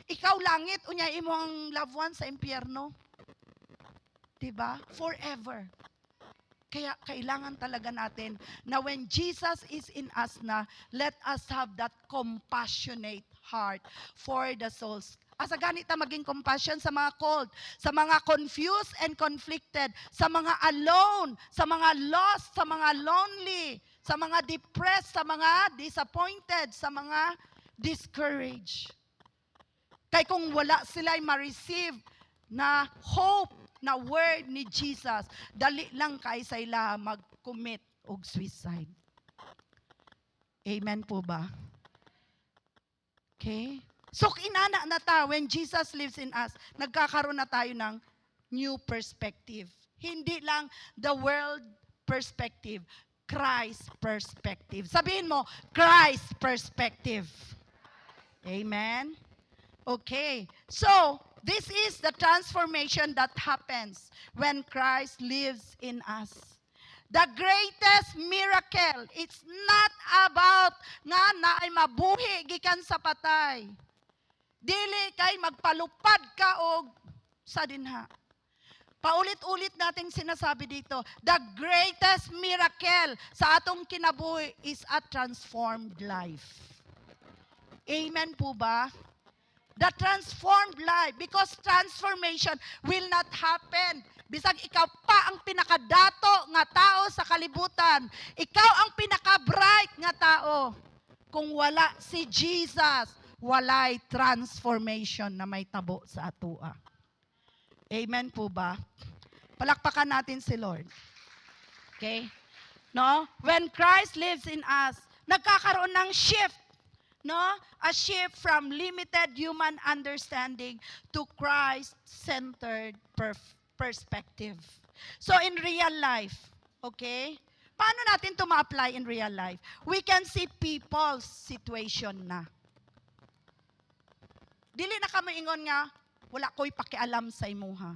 Ikaw langit, unya imong loved one sa impyerno. Diba? Forever. Kaya kailangan talaga natin na when Jesus is in us na, let us have that compassionate heart for the souls. Asa ganita maging compassion sa mga cold, sa mga confused and conflicted, sa mga alone, sa mga lost, sa mga lonely, sa mga depressed, sa mga disappointed, sa mga discouraged. Kaya kung wala sila'y ma-receive na hope, na word ni Jesus, dali lang kay sa ila mag-commit og suicide. Amen po ba? Okay? So, inana na ta, when Jesus lives in us, nagkakaroon na tayo ng new perspective. Hindi lang the world perspective, Christ perspective. Sabihin mo, Christ perspective. Amen? Okay. So, this is the transformation that happens when Christ lives in us. The greatest miracle, it's not about nga na ay mabuhi gikan sa patay. Dili kay magpalupad ka og sa dinha. Paulit-ulit nating sinasabi dito, the greatest miracle sa atong kinabuhi is a transformed life. Amen po ba? The transformed life, because transformation will not happen. Bisag ikaw pa ang pinakadato nga tao sa kalibutan, ikaw ang pinaka-bright nga tao. Kung wala si Jesus, walay transformation na may tabo sa atua. Amen po ba? Palakpakan natin si Lord. Okay? No? When Christ lives in us, nagkakaroon ng shift. No? A shift from limited human understanding to Christ-centered perspective. So in real life, okay? Paano natin ito ma-apply in real life? We can see people's situation na. Dili na kami ingon nga, wala ko'y pakialam sa imuha.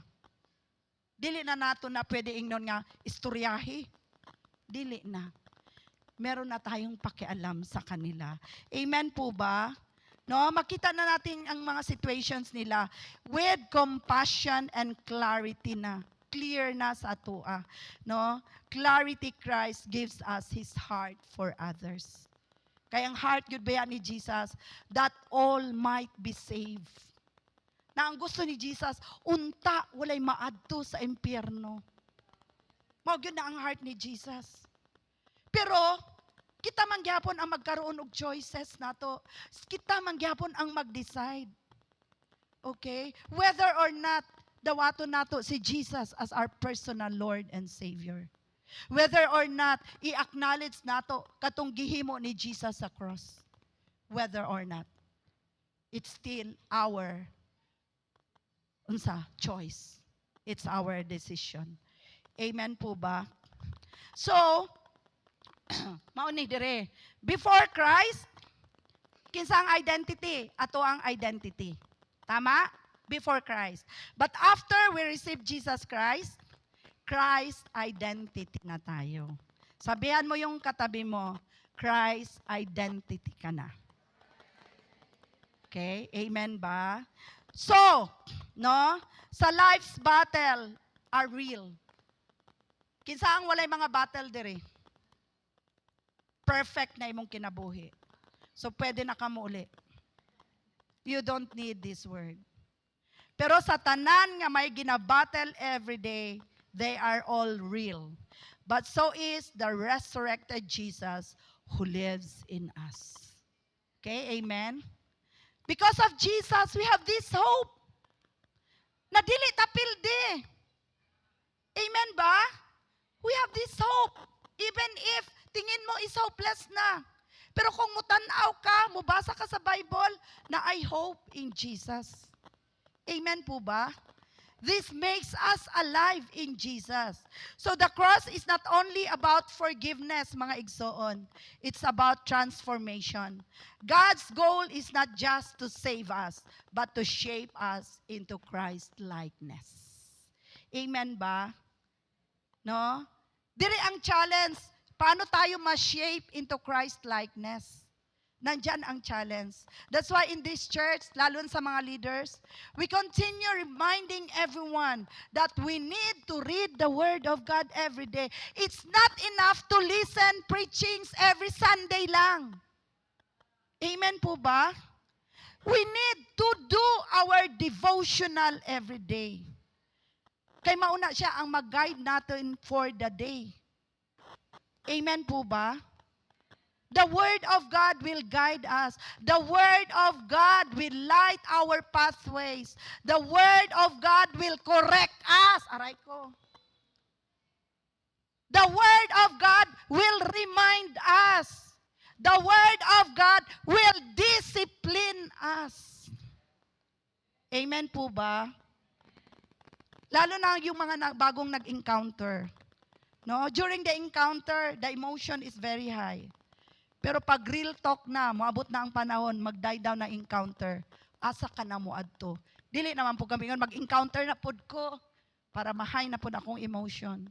Dili na nato na pwede ingnon nga, istoryahi. Dili na. Meron na tayong pakialam sa kanila. Amen po ba? No, makita na natin ang mga situations nila with compassion and clarity na. Clear na sa atua. No? Clarity Christ gives us His heart for others. Kaya ang heart yun ba yan ni Jesus, that all might be saved. Na ang gusto ni Jesus, unta walay maadto sa impyerno. Mao yun na ang heart ni Jesus. Pero, kita man gyapon ang magkaroon og choices nato. Kita man gyapon ang mag-decide. Okay? Whether or not dawato nato si Jesus as our personal Lord and Savior. Whether or not i-acknowledge nato katong gihimo ni Jesus sa cross. Whether or not. It's still our choice. It's our decision. Amen po ba? So, mauni dire. Before Christ, kinsa ang identity? Ato ang identity. Tama? Before Christ. But after we receive Jesus Christ, Christ identity na tayo. Sabihan mo yung katabi mo, Christ identity ka na. Okay? Amen ba? So, no? Sa life's battle are real. Kinsa ang walay mga battle dire? Perfect na imong kinabuhi. So, pwede na ka mo uli. You don't need this word. Pero sa tanan nga may ginabattle every day, they are all real. But so is the resurrected Jesus who lives in us. Okay, amen? Because of Jesus, we have this hope. Na dili tapildi. Amen ba? We have this hope. Even if tingin mo is hopeless na. Pero kung mutanaw ka, mubasa ka sa Bible, na I hope in Jesus. Amen po ba? This makes us alive in Jesus. So the cross is not only about forgiveness, mga igsoon. It's about transformation. God's goal is not just to save us, but to shape us into Christ-likeness. Amen ba? No? Diri ang challenge. Paano tayo ma-shape into Christ-likeness? Nandyan ang challenge. That's why in this church, lalo sa mga leaders, we continue reminding everyone that we need to read the Word of God every day. It's not enough to listen preachings every Sunday lang. Amen po ba? We need to do our devotional every day. Kay mauna siya ang mag-guide natin for the day. Amen po ba? The Word of God will guide us. The Word of God will light our pathways. The Word of God will correct us. Aray ko. The Word of God will remind us. The Word of God will discipline us. Amen po ba? Lalo na yung mga bagong nag-encounter. No? During the encounter, the emotion is very high. Pero pag real talk na, moabot na ang panahon, mag-die down na encounter, asa ka na mo adto. Dili naman po kami mag-encounter na pod ko para mahay na pod akong emotion.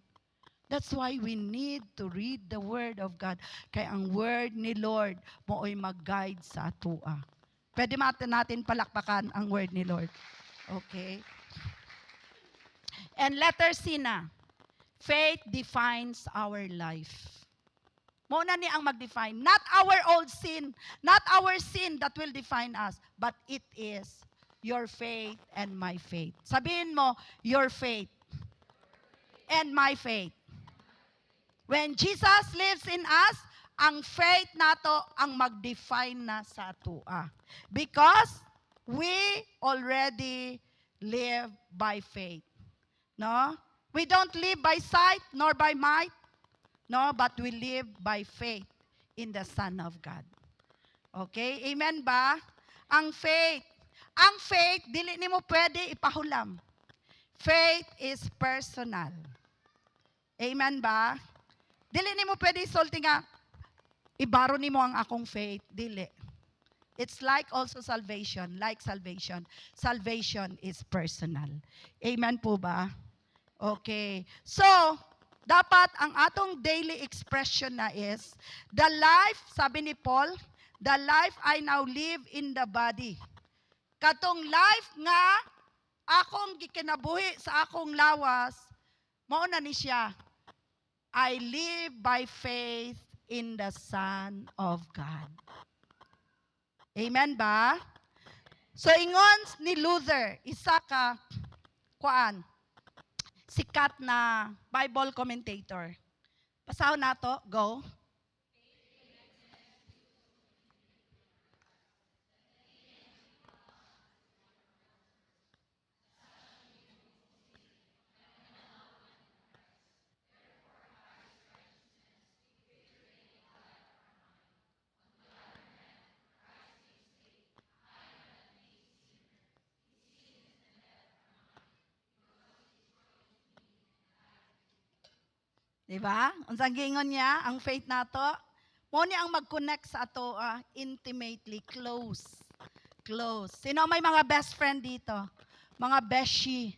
That's why we need to read the Word of God. Kaya ang Word ni Lord moo'y mag-guide sa atua. Pwede natin palakpakan ang Word ni Lord. Okay? And letter C na. Faith defines our life. Muna ni ang mag-define. Not our old sin, not our sin that will define us, but it is your faith and my faith. Sabihin mo, your faith and my faith. When Jesus lives in us, ang faith nato ang mag-define na sa atua. Because we already live by faith. No? We don't live by sight nor by might. No, but we live by faith in the Son of God. Okay? Amen ba? Ang faith, dili nimo pwede ipahulam. Faith is personal. Amen ba? Dili nimo pwede isulti nga, ibaro nimo ang akong faith. Dili. It's like also salvation. Like salvation. Salvation is personal. Amen po ba? Okay. So, dapat ang atong daily expression na is, the life, sabi ni Paul, the life I now live in the body. Katong life nga, akong gikinabuhi sa akong lawas, mauna ni siya, I live by faith in the Son of God. Amen ba? So, ingon ni Luther, isa ka, sikat na Bible commentator. Pasahon nato, go. Diba? Unsang giingon niya, ang faith nato, mo ni ang mag-connect sa ato intimately, close. Close. Sino may mga best friend dito? Mga beshi.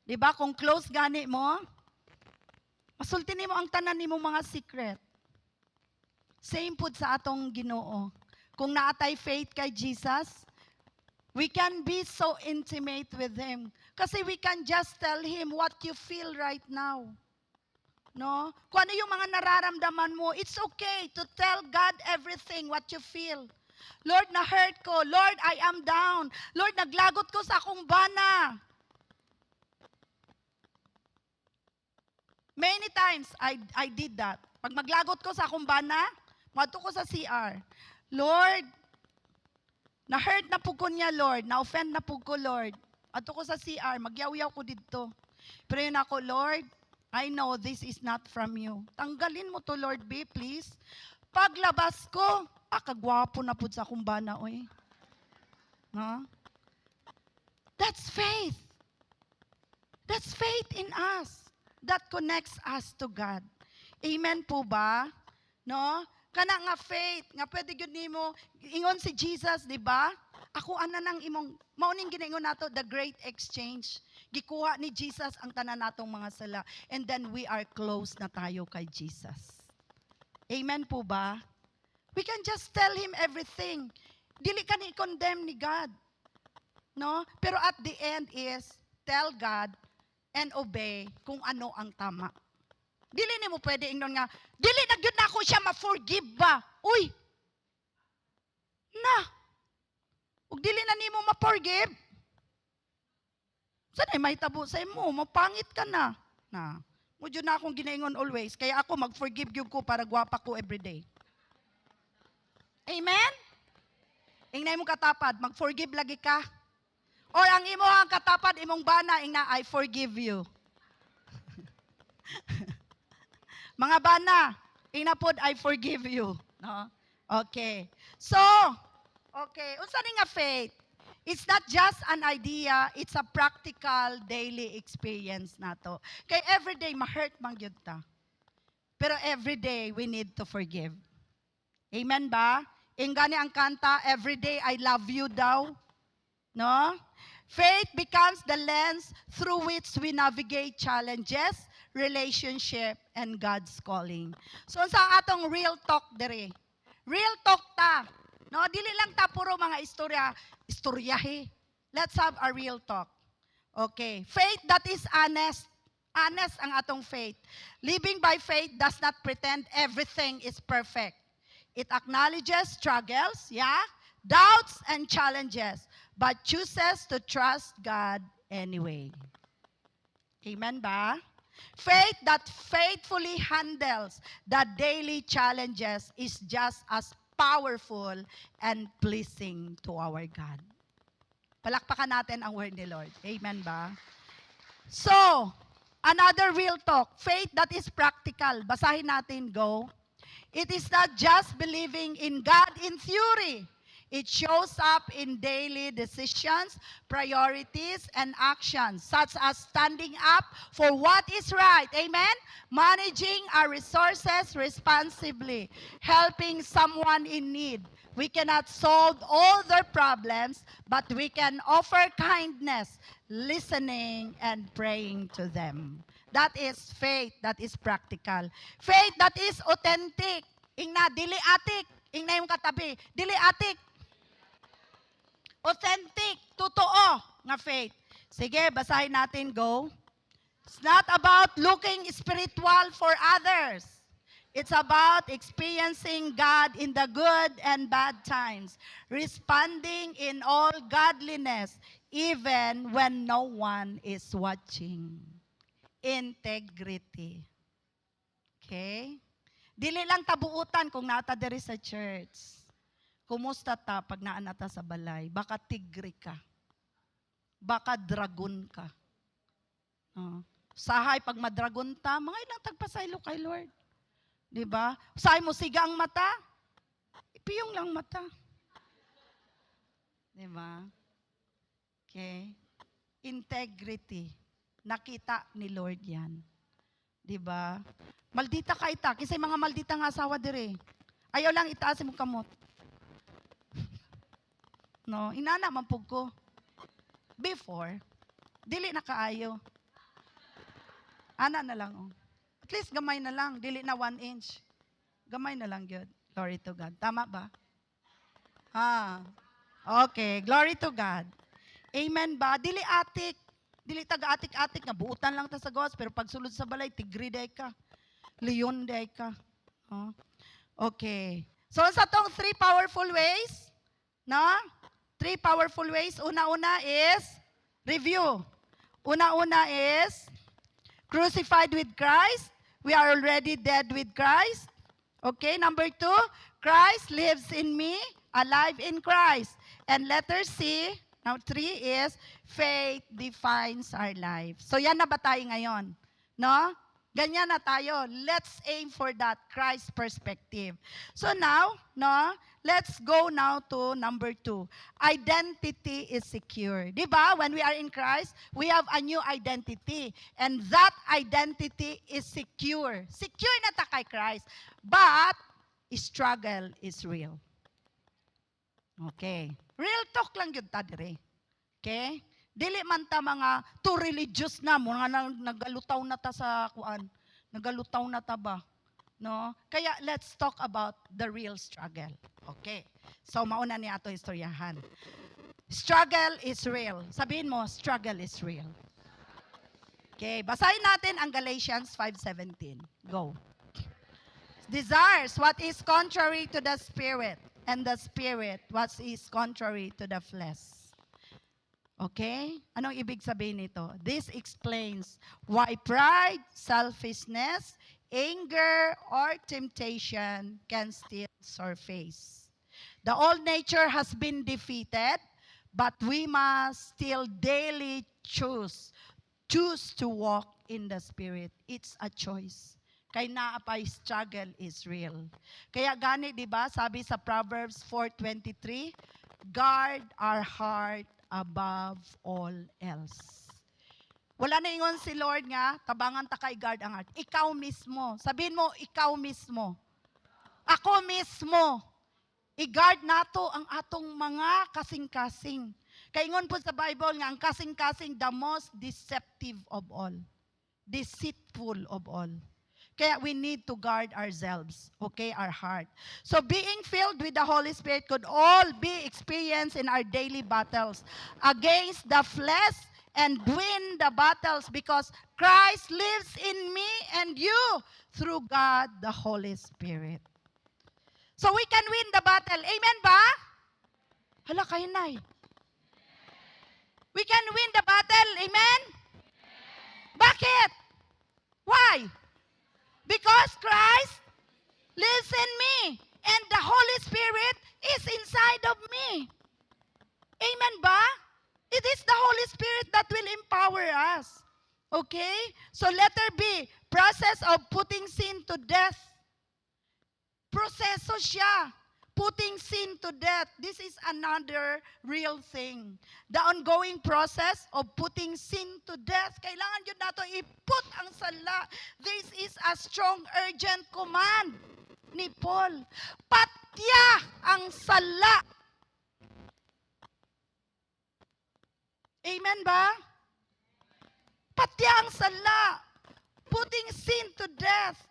Diba? Kung close gani mo, masulti nimo ang tanan nimo mga secret. Same pud sa atong Ginoo. Kung naatay faith kay Jesus, we can be so intimate with Him. Kasi we can just tell Him what you feel right now. No? Kung ano yung mga nararamdaman mo, it's okay to tell God everything what you feel. Lord, na-hurt ko. Lord, I am down. Lord, naglagot ko sa akong bana. Many times, I did that. Pag maglagot ko sa akong bana, madto ko sa CR. Lord, na-hurt na po ko niya, Lord. Na-offend na po ko, Lord. Madto ko sa CR, magyaw-yaw ko dito. Pero yun ako, Lord, I know this is not from you. Tanggalin mo to, Lord B, please. Paglabas ko, kagwapo na po sa kumbana, oy. No? That's faith. That's faith in us. That connects us to God. Amen po ba? No? Kana nga faith, nga pwede yun nimo, ingon si Jesus, di ba? Ako ana nang imong, mauning ginaingon nato, the great exchange. Gikuha ni Jesus ang tanan natong mga sala. And then we are close na tayo kay Jesus. Amen po ba? We can just tell Him everything. Dili ka ni condemn ni God. No? Pero at the end is, tell God and obey kung ano ang tama. Dili ni mo pwede ingnon nga, dili na gyud nako siya ma-forgive ba? Uy! Na! Ug dili na nimo ma-forgive? Sanay may tabo sa imo, mapangit ka na. Na. Mudyo na akong ginaingon always, kaya ako mag-forgive gyud ko para gwapa ko everyday. Amen? Ingnay mong katapad, mag-forgive lagi ka. Or ang imo ang katapad, imong bana, ingna, I forgive you. Mga bana, inapod, I forgive you. No? Okay. So, okay. Unsa ni nga faith? It's not just an idea, it's a practical daily experience nato. Kay everyday ma-hurt man gyud ta. Pero everyday we need to forgive. Amen ba? Ingani ang kanta, everyday I love you daw. No? Faith becomes the lens through which we navigate challenges, relationship, and God's calling. So sa atong real talk dere. Real talk ta. No, dili lang ta puro mga istoryahe. Let's have a real talk. Okay. Faith that is honest. Honest ang atong faith. Living by faith does not pretend everything is perfect. It acknowledges struggles, doubts and challenges, but chooses to trust God anyway. Amen ba? Faith that faithfully handles the daily challenges is just as powerful and pleasing to our God. Palakpakan natin ang word ni Lord. Amen ba? So, another real talk. Faith that is practical. Basahin natin, go. It is not just believing in God in theory. It shows up in daily decisions, priorities, and actions, such as standing up for what is right. Amen? Managing our resources responsibly, helping someone in need. We cannot solve all their problems, but we can offer kindness, listening, and praying to them. That is faith that is practical. Faith that is authentic. Ingna, dili atik. Ingna yung katabi. Dili atik. Authentic. Totoo nga faith. Sige, basahin natin. Go. It's not about looking spiritual for others. It's about experiencing God in the good and bad times. Responding in all godliness, even when no one is watching. Integrity. Okay? Dili lang tabuutan kung nata diri sa church. Kumusta ta pag naanata sa balay? Baka tigre ka. Baka dragon ka. Sahay pag madragon ta, mga ilang tagpasaylo kay Lord. Diba? Sahay mo siga ang mata, ipiyong lang mata. Diba? Okay? Integrity. Nakita ni Lord yan. Diba? Maldita ka ita. Kasi mga maldita nga asawa dire. Ayaw lang itaas mo kamot. No? Inana mampug ko. Before, dili na kaayo. Ana na lang. Oh. At least gamay na lang. Dili na 1 inch. Gamay na lang yun. Glory to God. Tama ba? Okay. Glory to God. Amen ba? Dili atik. Dili taga-atik-atik nga. Buutan lang ta sa Diyos. Pero pag sulod sa balay, tigri day ka. Leon day ka. Okay. So, sa tong 3 powerful ways, no? 3 powerful ways. Una-una is review. Una-una is crucified with Christ. We are already dead with Christ. Okay, number 2, Christ lives in me, alive in Christ. And letter C, now 3 is faith defines our life. So yan na ba tayo ngayon? No? Ganyan na tayo. Let's aim for that Christ perspective. So now, no, let's go now to number 2. Identity is secure. Diba? When we are in Christ, we have a new identity. And that identity is secure. Secure na ta kay Christ. But, struggle is real. Okay. Real talk lang yun ta dire. Okay? Dili man ta mga too religious na, mga nagalutaw na ta sa kuan. Nagalutaw na ta ba? No? Kaya let's talk about the real struggle. Okay. So mauna ni ato istoryahan. Struggle is real. Sabihin mo, struggle is real. Okay, basahin natin ang Galatians 5:17. Go. Desires what is contrary to the spirit, and the spirit what is contrary to the flesh. Okay? Anong ibig sabihin nito? This explains why pride, selfishness, anger, or temptation can still surface. The old nature has been defeated, but we must still daily choose to walk in the Spirit. It's a choice. Kaya naapay struggle is real. Kaya gani, di ba, sabi sa Proverbs 4:23, guard our heart above all else. Wala na ingon si Lord nga, tabangan ta kay guard ang heart. Ikaw mismo. Sabihin mo, ikaw mismo. Ako mismo. I-guard nato ang atong mga kasing-kasing. Kaingon po sa Bible nga ang kasing-kasing the most deceptive of all. Deceitful of all. Kaya we need to guard ourselves, okay, our heart. So being filled with the Holy Spirit could all be experienced in our daily battles against the flesh and win the battles because Christ lives in me and you through God the Holy Spirit. So we can win the battle. Amen ba? Hala kayo, Nay. We can win the battle. Amen? Bakit? Why? Because Christ lives in me and the Holy Spirit is inside of me. Amen ba? It is the Holy Spirit that will empower us. Okay? So letter B, process of putting sin to death. Proseso siya. Putting sin to death. This is another real thing. The ongoing process of putting sin to death. Kailangan yun nato iput ang sala. This is a strong, urgent command ni Paul. Patya ang sala. Amen ba? Patya ang sala. Putting sin to death.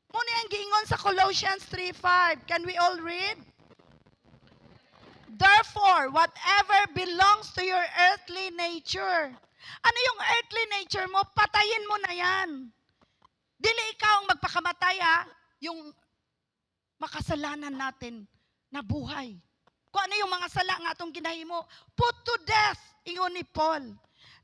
Muna ang giingon sa Colossians 3:5. Can we all read? Therefore, whatever belongs to your earthly nature. Ano yung earthly nature mo? Patayin mo na yan. Dili ikaw ang magpakamatay ha. Yung makasalanan natin na buhay. Kung ano yung mga sala nga itong ginahimo, put to death, ingon ni Paul.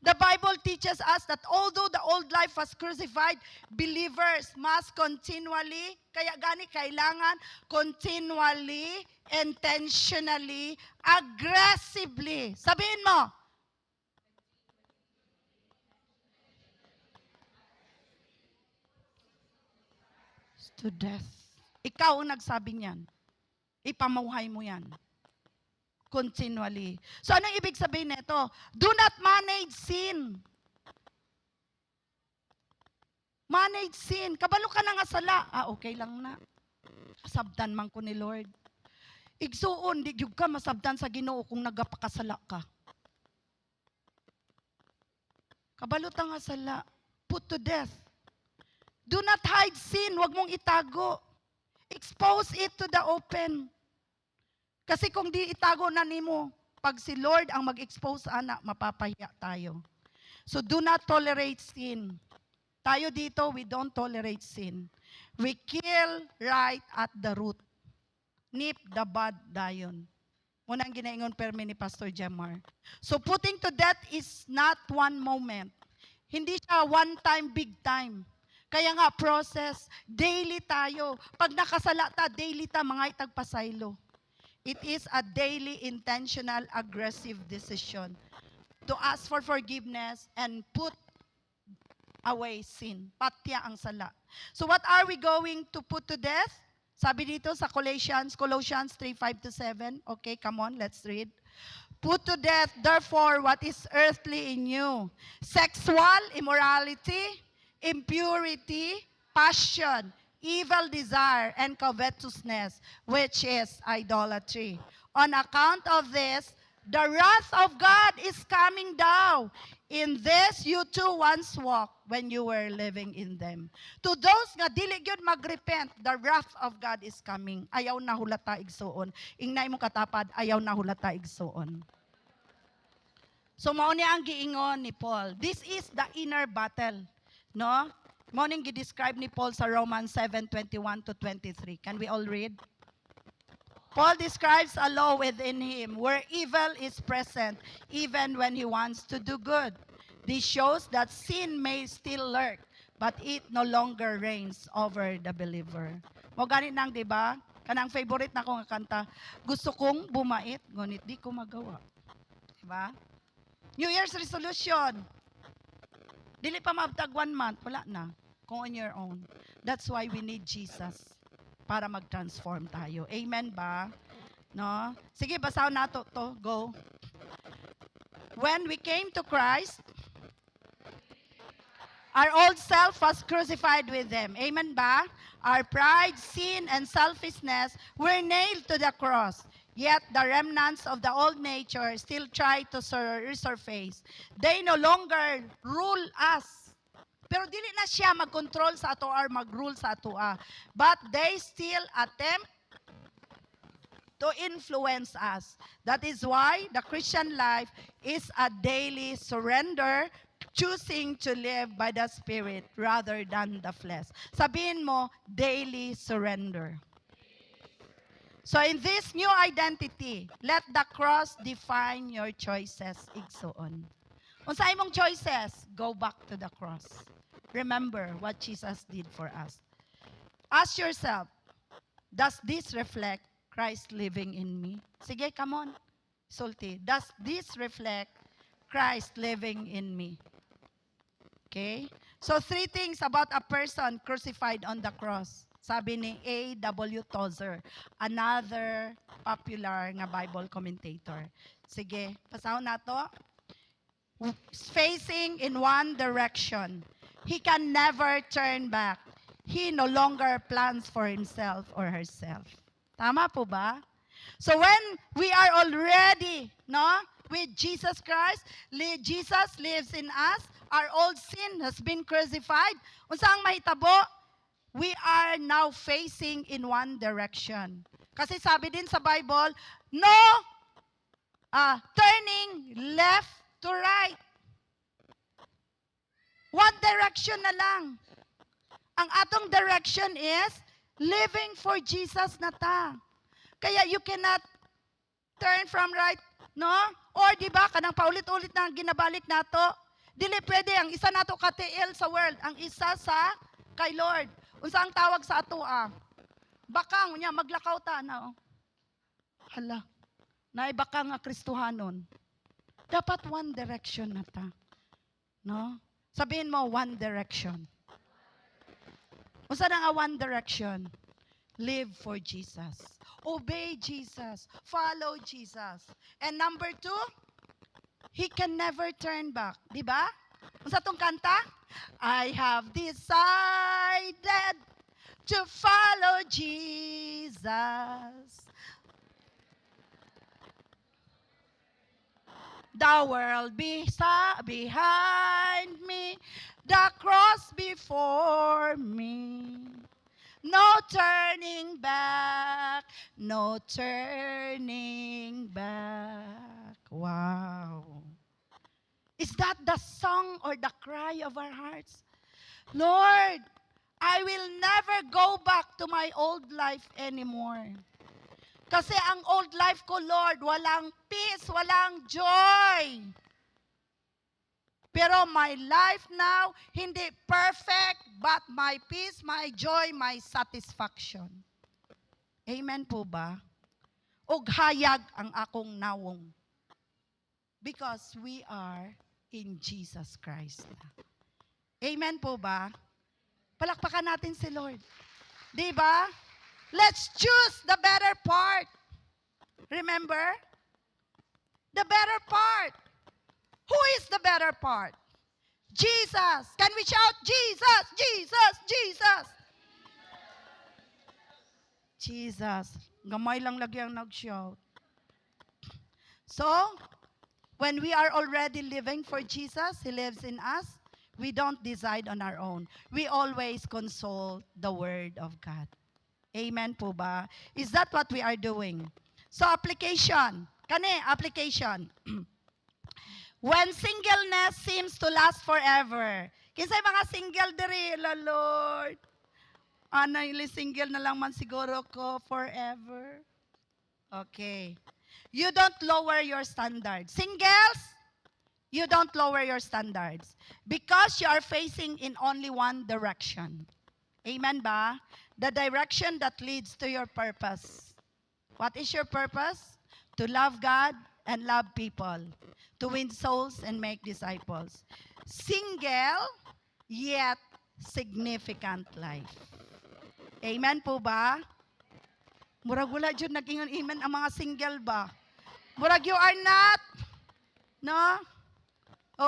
The Bible teaches us that although the old life was crucified, believers must continually, kaya gani kailangan, continually, intentionally, aggressively. Sabihin mo. To death. Ikaw ang nagsabi niyan. Ipamuhay mo yan. Continually. So, anong ibig sabihin nito? Do not manage sin. Manage sin. Kabalo ka na nga sala. Okay lang na. Sabdan man ko ni Lord. Igsuon, di gyud ka masabdan sa Ginoo kung nagapakasala ka. Kabalo ta nga sala. Put to death. Do not hide sin. Huwag mong itago. Expose it to the open. Kasi kung di itago na nimo, pag si Lord ang mag-expose anak, mapapahiya tayo. So do not tolerate sin. Tayo dito, we don't tolerate sin. We kill right at the root. Nip the bud dayon. Muna ang ginaingon permi ni Pastor Jemar. So putting to death is not one moment. Hindi siya one time, big time. Kaya nga, process, daily tayo. Pag nakasala ta, daily ta, mga itagpasaylo. It is a daily, intentional, aggressive decision to ask for forgiveness and put away sin. Patya ang sala. So what are we going to put to death? Sabi dito sa Colossians 3:5-7. Okay, come on, let's read. Put to death, therefore, what is earthly in you. Sexual immorality, impurity, passion, evil desire, and covetousness, which is idolatry. On account of this, the wrath of God is coming down. In this you too once walked when you were living in them. To those nga dili gyud magrepent, the wrath of God is coming. Ayaw na hulata igsuon. Ingnay mo katapad, ayaw na hulata igsuon. So mao ni ang giingon ni Paul. This is the inner battle, no? Mao ning gi-describe ni Paul sa Romans 7:21-23. Can we all read? Paul describes a law within him where evil is present even when he wants to do good. This shows that sin may still lurk, but it no longer reigns over the believer. Mo gani nang, di ba? Kanang favorite na ko nga kanta, gusto kong bumait, ngunit di ko magawa. Di ba? New Year's resolution. Dili pa mabtag 1 month, wala na. Kung on your own. That's why we need Jesus para mag-transform tayo. Amen ba? No? Sige, basahin nato to. Go. When we came to Christ, our old self was crucified with Him. Amen ba? Our pride, sin, and selfishness were nailed to the cross. Yet the remnants of the old nature still try to resurface. They no longer rule us. Pero dili na siya mag-control sa ato or mag-rule sa ato. But they still attempt to influence us. That is why the Christian life is a daily surrender, choosing to live by the Spirit rather than the flesh. Sabihin mo, daily surrender. So in this new identity, let the cross define your choices. Igsoon. Unsa imong choices? Go back to the cross. Remember what Jesus did for us. Ask yourself, does this reflect Christ living in me? Sige, come on. Sulti, does this reflect Christ living in me? Okay? So 3 things about a person crucified on the cross. Sabi ni A.W. Tozer, another popular nga Bible commentator. Sige, pasahon na to. Facing in one direction. He can never turn back. He no longer plans for himself or herself. Tama po ba? So when we are already, with Jesus Christ, Jesus lives in us, our old sin has been crucified. Unsa ang mahitabo? We are now facing in one direction. Kasi sabi din sa Bible, no turning left to right. One direction na lang. Ang atong direction is living for Jesus na ta. Kaya you cannot turn from right, no? Or di ba kanang paulit-ulit na ginabalik nato, dili pwede ang isa nato ka-TL sa world, ang isa sa kay Lord. Unsa ang tawag sa ato bakang nya maglakaw ta na. Hala. Naay bakang nga Kristohanon. Dapat one direction na ta. No? Sabihin mo one direction. Unsa na nga one direction? Live for Jesus. Obey Jesus. Follow Jesus. And number 2, He can never turn back. Di ba? Unsa tong kanta? I have decided to follow Jesus. The world behind me, the cross before me. No turning back, no turning back. Wow. Is that the song or the cry of our hearts? Lord, I will never go back to my old life anymore. Kasi ang old life ko, Lord, walang peace, walang joy. Pero my life now, hindi perfect, but my peace, my joy, my satisfaction. Amen po ba? Ug hayag ang akong nawong. Because we are in Jesus Christ. Amen po ba? Palakpakan natin si Lord. Di ba? Let's choose the better part. Remember? The better part. Who is the better part? Jesus. Can we shout, Jesus, Jesus, Jesus? Jesus. Gamay lang lagi ang nag-shout. So, when we are already living for Jesus, He lives in us, we don't decide on our own. We always consult the Word of God. Amen po ba? Is that what we are doing? So, application. Application. When singleness seems to last forever. Kinsay mga single diri, Lord. Ili single na lang man siguro ko forever. Okay. You don't lower your standards. Singles, you don't lower your standards. Because you are facing in only one direction. Amen ba? The direction that leads to your purpose. What is your purpose? To love God and love people. To win souls and make disciples. Single, yet significant life. Amen po ba? Murag wala dyan naging amen ang mga single ba? Murag you are not? No?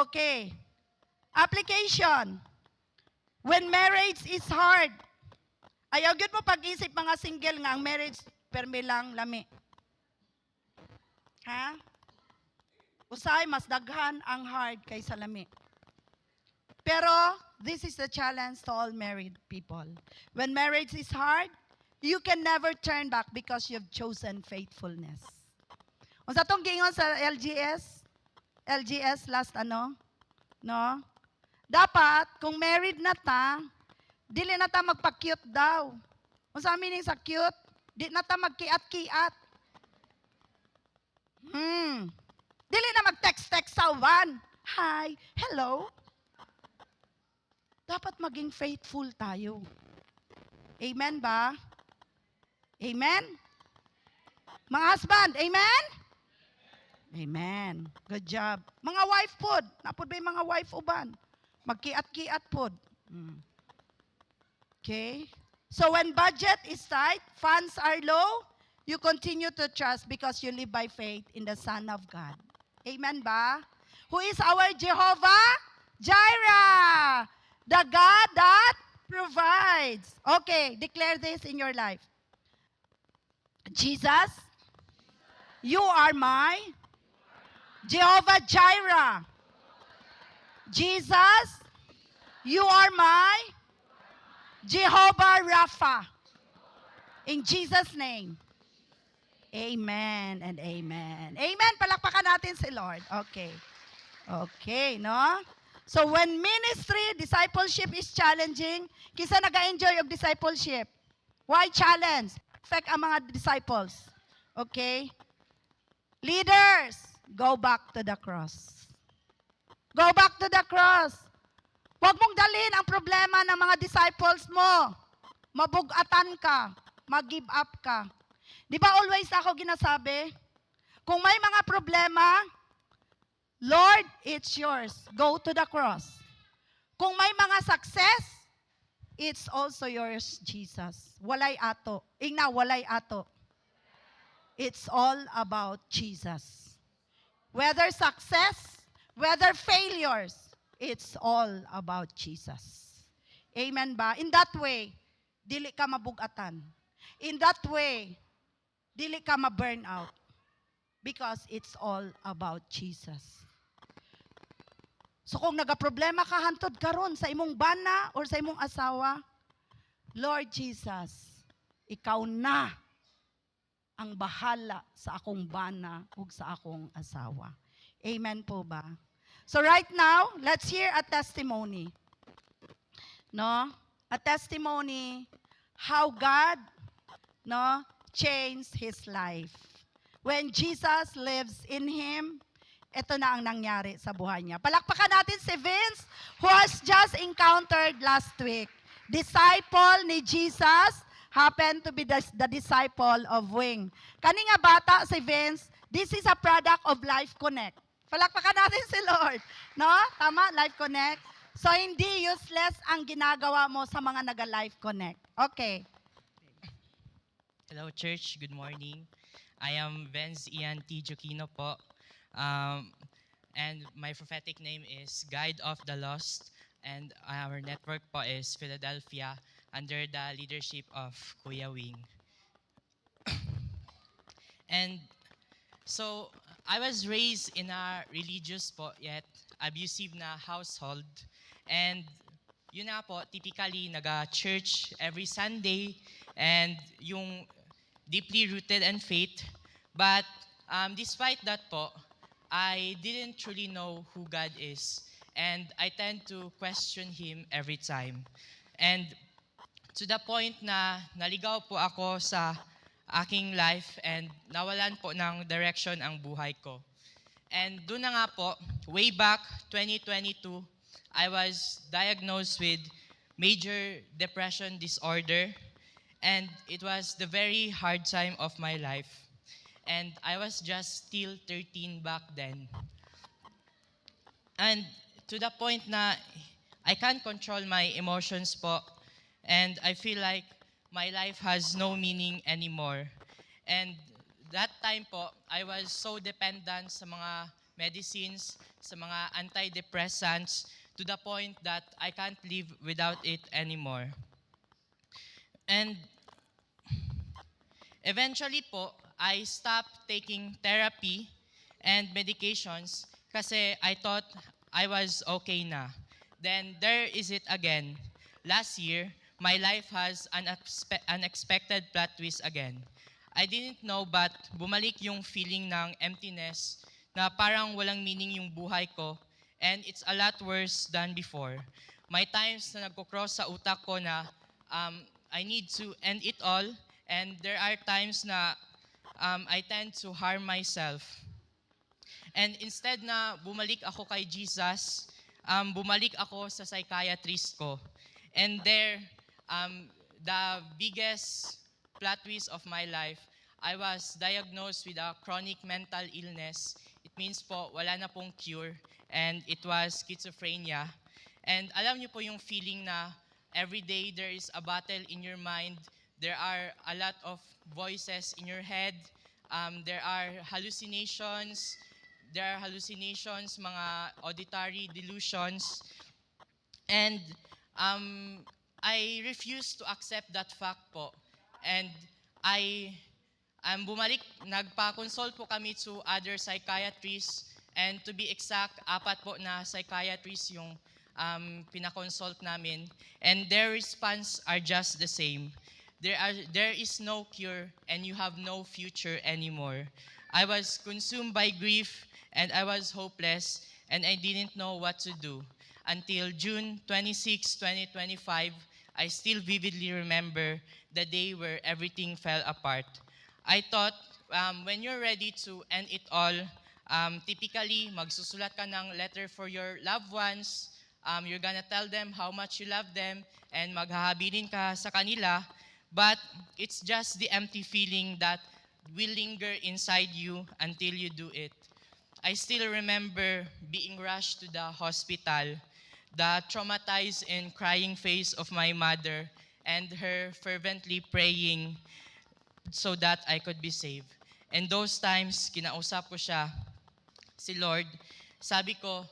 Okay. Application. When marriage is hard, ayaw gyud mo pag-isip mga single nga ang marriage permi lang lami. Ha? Usay, mas daghan ang hard kaysa lami. Pero, this is the challenge to all married people. When marriage is hard, you can never turn back because you've chosen faithfulness. Kung sa itong gingon sa LGS last no? Dapat, kung married na ta, dili na ta magpa-cute daw. Kung sa meaning sa cute, di na ta magkiat-kiat. Dili na mag-text-text sa one. Hi, hello. Dapat maging faithful tayo. Amen ba? Amen? Mga husband, amen? Amen. Good job. Mga wife pod. Napod ba yung mga wife uban? Magkiat-kiat pod. Okay? So when budget is tight, funds are low, you continue to trust because you live by faith in the Son of God. Amen ba? Who is our Jehovah? Jireh. The God that provides. Okay, declare this in your life. Jesus, you are my Jehovah Jireh. Jesus, you are my Jehovah Rapha. In Jesus' name. Amen and amen. Amen. Palakpakan natin si Lord. Okay. Okay, no? So when ministry, discipleship is challenging, kisa nag-enjoy of discipleship. Why challenge? Affect ang mga disciples. Okay? Leaders, go back to the cross. Go back to the cross. Huwag mong dalhin ang problema ng mga disciples mo. Mabugatan ka. Mag-give up ka. Di ba always ako ginasabi? Kung may mga problema, Lord, it's yours. Go to the cross. Kung may mga success, it's also yours, Jesus. Walay ato. Ingna, walay ato. It's all about Jesus. Whether success, whether failures, it's all about Jesus. Amen ba? In that way, dili ka mabugatan. In that way, dili ka ma-burn out. Because it's all about Jesus. So kung nagaproblema ka hantod karon sa imong bana or sa imong asawa, Lord Jesus, ikaw na ang bahala sa akong bana ug sa akong asawa. Amen po ba? So right now, let's hear a testimony. No? A testimony how God, no, changed his life. When Jesus lives in him, ito na ang nangyari sa buhay niya. Palakpakan natin si Vince, who has just encountered last week. Disciple ni Jesus, happened to be the disciple of Wing. Kani nga bata si Vince, this is a product of Life Connect. Palakpakan natin si Lord. No? Tama? Life Connect. So, hindi useless ang ginagawa mo sa mga naga-Life Connect. Okay. Hello, church. Good morning. I am Vince Ian T. Jokino po. And my prophetic name is Guide of the Lost. And our network po is Philadelphia under the leadership of Kuya Wing. And so, I was raised in a religious po yet abusive na household. And yun nga po, typically naga-church every Sunday and yung deeply rooted in faith. But despite that po, I didn't truly know who God is. And I tend to question Him every time. And to the point na naligaw po ako sa aking life and nawalan po ng direction ang buhay ko. And doon na nga po, way back 2022, I was diagnosed with major depression disorder. And it was the very hard time of my life. And I was just still 13 back then. And to the point na I can't control my emotions po. And I feel like my life has no meaning anymore. And that time po, I was so dependent sa mga medicines, sa mga antidepressants, to the point that I can't live without it anymore. And eventually po, I stopped taking therapy and medications kasi I thought I was okay na. Then there is it again. Last year, my life has unexpected plot twist again. I didn't know but bumalik yung feeling ng emptiness na parang walang meaning yung buhay ko and it's a lot worse than before. May times na nagko-cross sa utak ko na I need to end it all and there are times na I tend to harm myself. And instead na bumalik ako kay Jesus, bumalik ako sa psychiatrist ko. And there, the biggest plot twist of my life, I was diagnosed with a chronic mental illness. It means po, wala na pong cure. And it was schizophrenia. And alam niyo po yung feeling na every day there is a battle in your mind. There are a lot of voices in your head. There are hallucinations. Mga auditory delusions. And I refuse to accept that fact po. And bumalik, nagpa-consult po kami to other psychiatrists. And to be exact, 4 po na psychiatrists yung pinakonsult namin. And their response are just the same. There is no cure and you have no future anymore. I was consumed by grief and I was hopeless and I didn't know what to do. Until June 26, 2025, I still vividly remember the day where everything fell apart. I thought when you're ready to end it all, typically magsusulat ka ng letter for your loved ones, you're gonna tell them how much you love them and maghahabilin ka sa kanila, but it's just the empty feeling that will linger inside you until you do it. I still remember being rushed to the hospital, the traumatized and crying face of my mother, and her fervently praying so that I could be saved. And those times, kinausap ko siya, si Lord, sabi ko,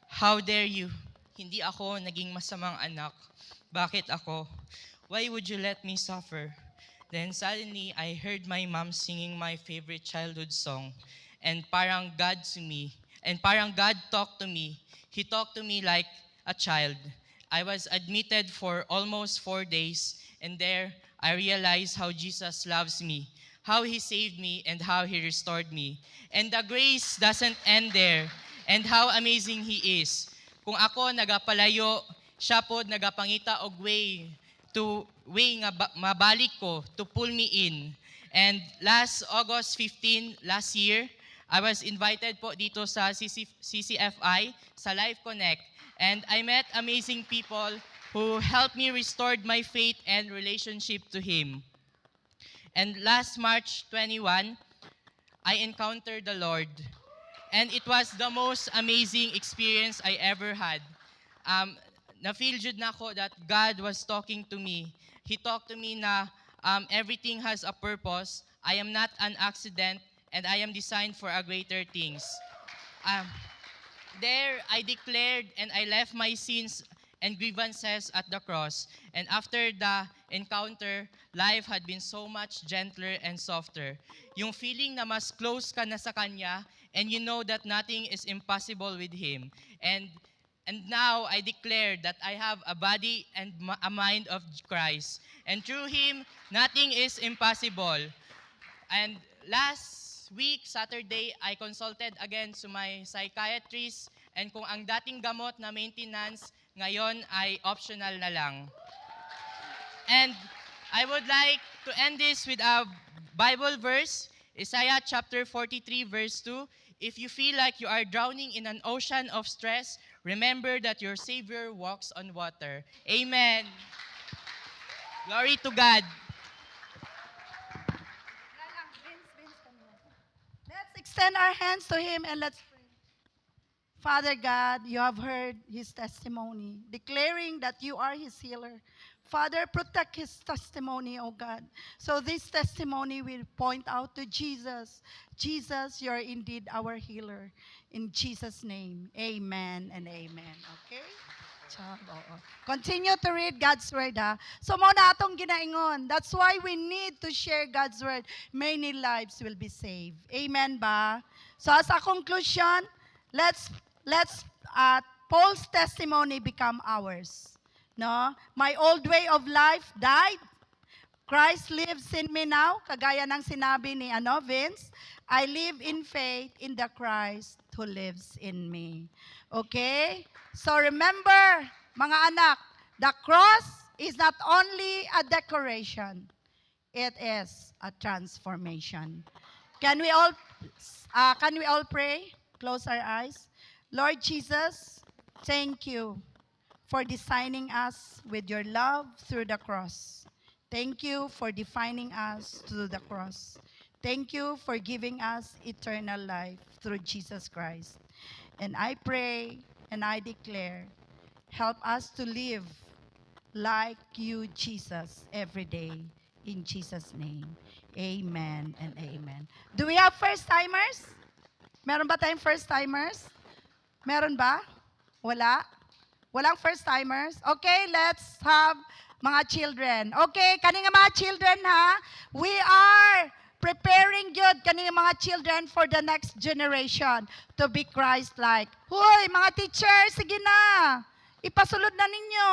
how dare you? Hindi ako naging masamang anak. Bakit ako? Why would you let me suffer? Then suddenly, I heard my mom singing my favorite childhood song. And parang God talked to me. He talked to me like a child. I was admitted for almost 4 days. And there, I realized how Jesus loves me, how He saved me, and how He restored me. And the grace doesn't end there. And how amazing He is. Kung ako nagapalayo, siya po nagapangita og way nga mabalik ko, to pull me in. And last August 15, last year, I was invited po dito sa CCFI, sa Life Connect. And I met amazing people who helped me restore my faith and relationship to Him. And last March 21, I encountered the Lord. And it was the most amazing experience I ever had. Na-feel jud na ako that God was talking to me. He talked to me na everything has a purpose. I am not an accident and I am designed for a greater things. There, I declared and I left my sins and grievances at the cross. And after the encounter, life had been so much gentler and softer. Yung feeling na mas close ka na sa Kanya, and you know that nothing is impossible with Him. And now I declare that I have a body and a mind of Christ. And through Him, nothing is impossible. And last week, Saturday, I consulted again to my psychiatrist. And kung ang dating gamot na maintenance, ngayon ay optional na lang. And I would like to end this with a Bible verse, Isaiah chapter 43, verse 2. If you feel like you are drowning in an ocean of stress, remember that your Savior walks on water. Amen. Glory to God. Let's extend our hands to Him and let's pray. Father God, you have heard his testimony, declaring that you are his healer. Father, protect his testimony, O God. So this testimony will point out to Jesus. Jesus, you are indeed our healer. In Jesus' name, amen and amen. Okay? Continue to read God's word, ha? So, muna atong ginaingon. That's why we need to share God's word. Many lives will be saved. Amen ba? So as a conclusion, let's Paul's testimony become ours. No? My old way of life died. Christ lives in me now. Kagaya ng sinabi ni Vince, I live in faith in the Christ who lives in me. Okay? So remember, mga anak, the cross is not only a decoration. It is a transformation. Can we all pray? Close our eyes. Lord Jesus, thank you for designing us with your love through the cross. Thank you for defining us through the cross. Thank you for giving us eternal life through Jesus Christ. And I pray and I declare, help us to live like you, Jesus, every day. In Jesus' name, amen and amen. Do we have first-timers? Meron ba tayong first-timers? Meron ba? Wala? Walang first-timers? Okay, let's have mga children. Okay, kaninga mga children ha, we are preparing good kaninga mga children for the next generation to be Christ-like. Hoy, mga teacher, sige na. Ipasulod na ninyo.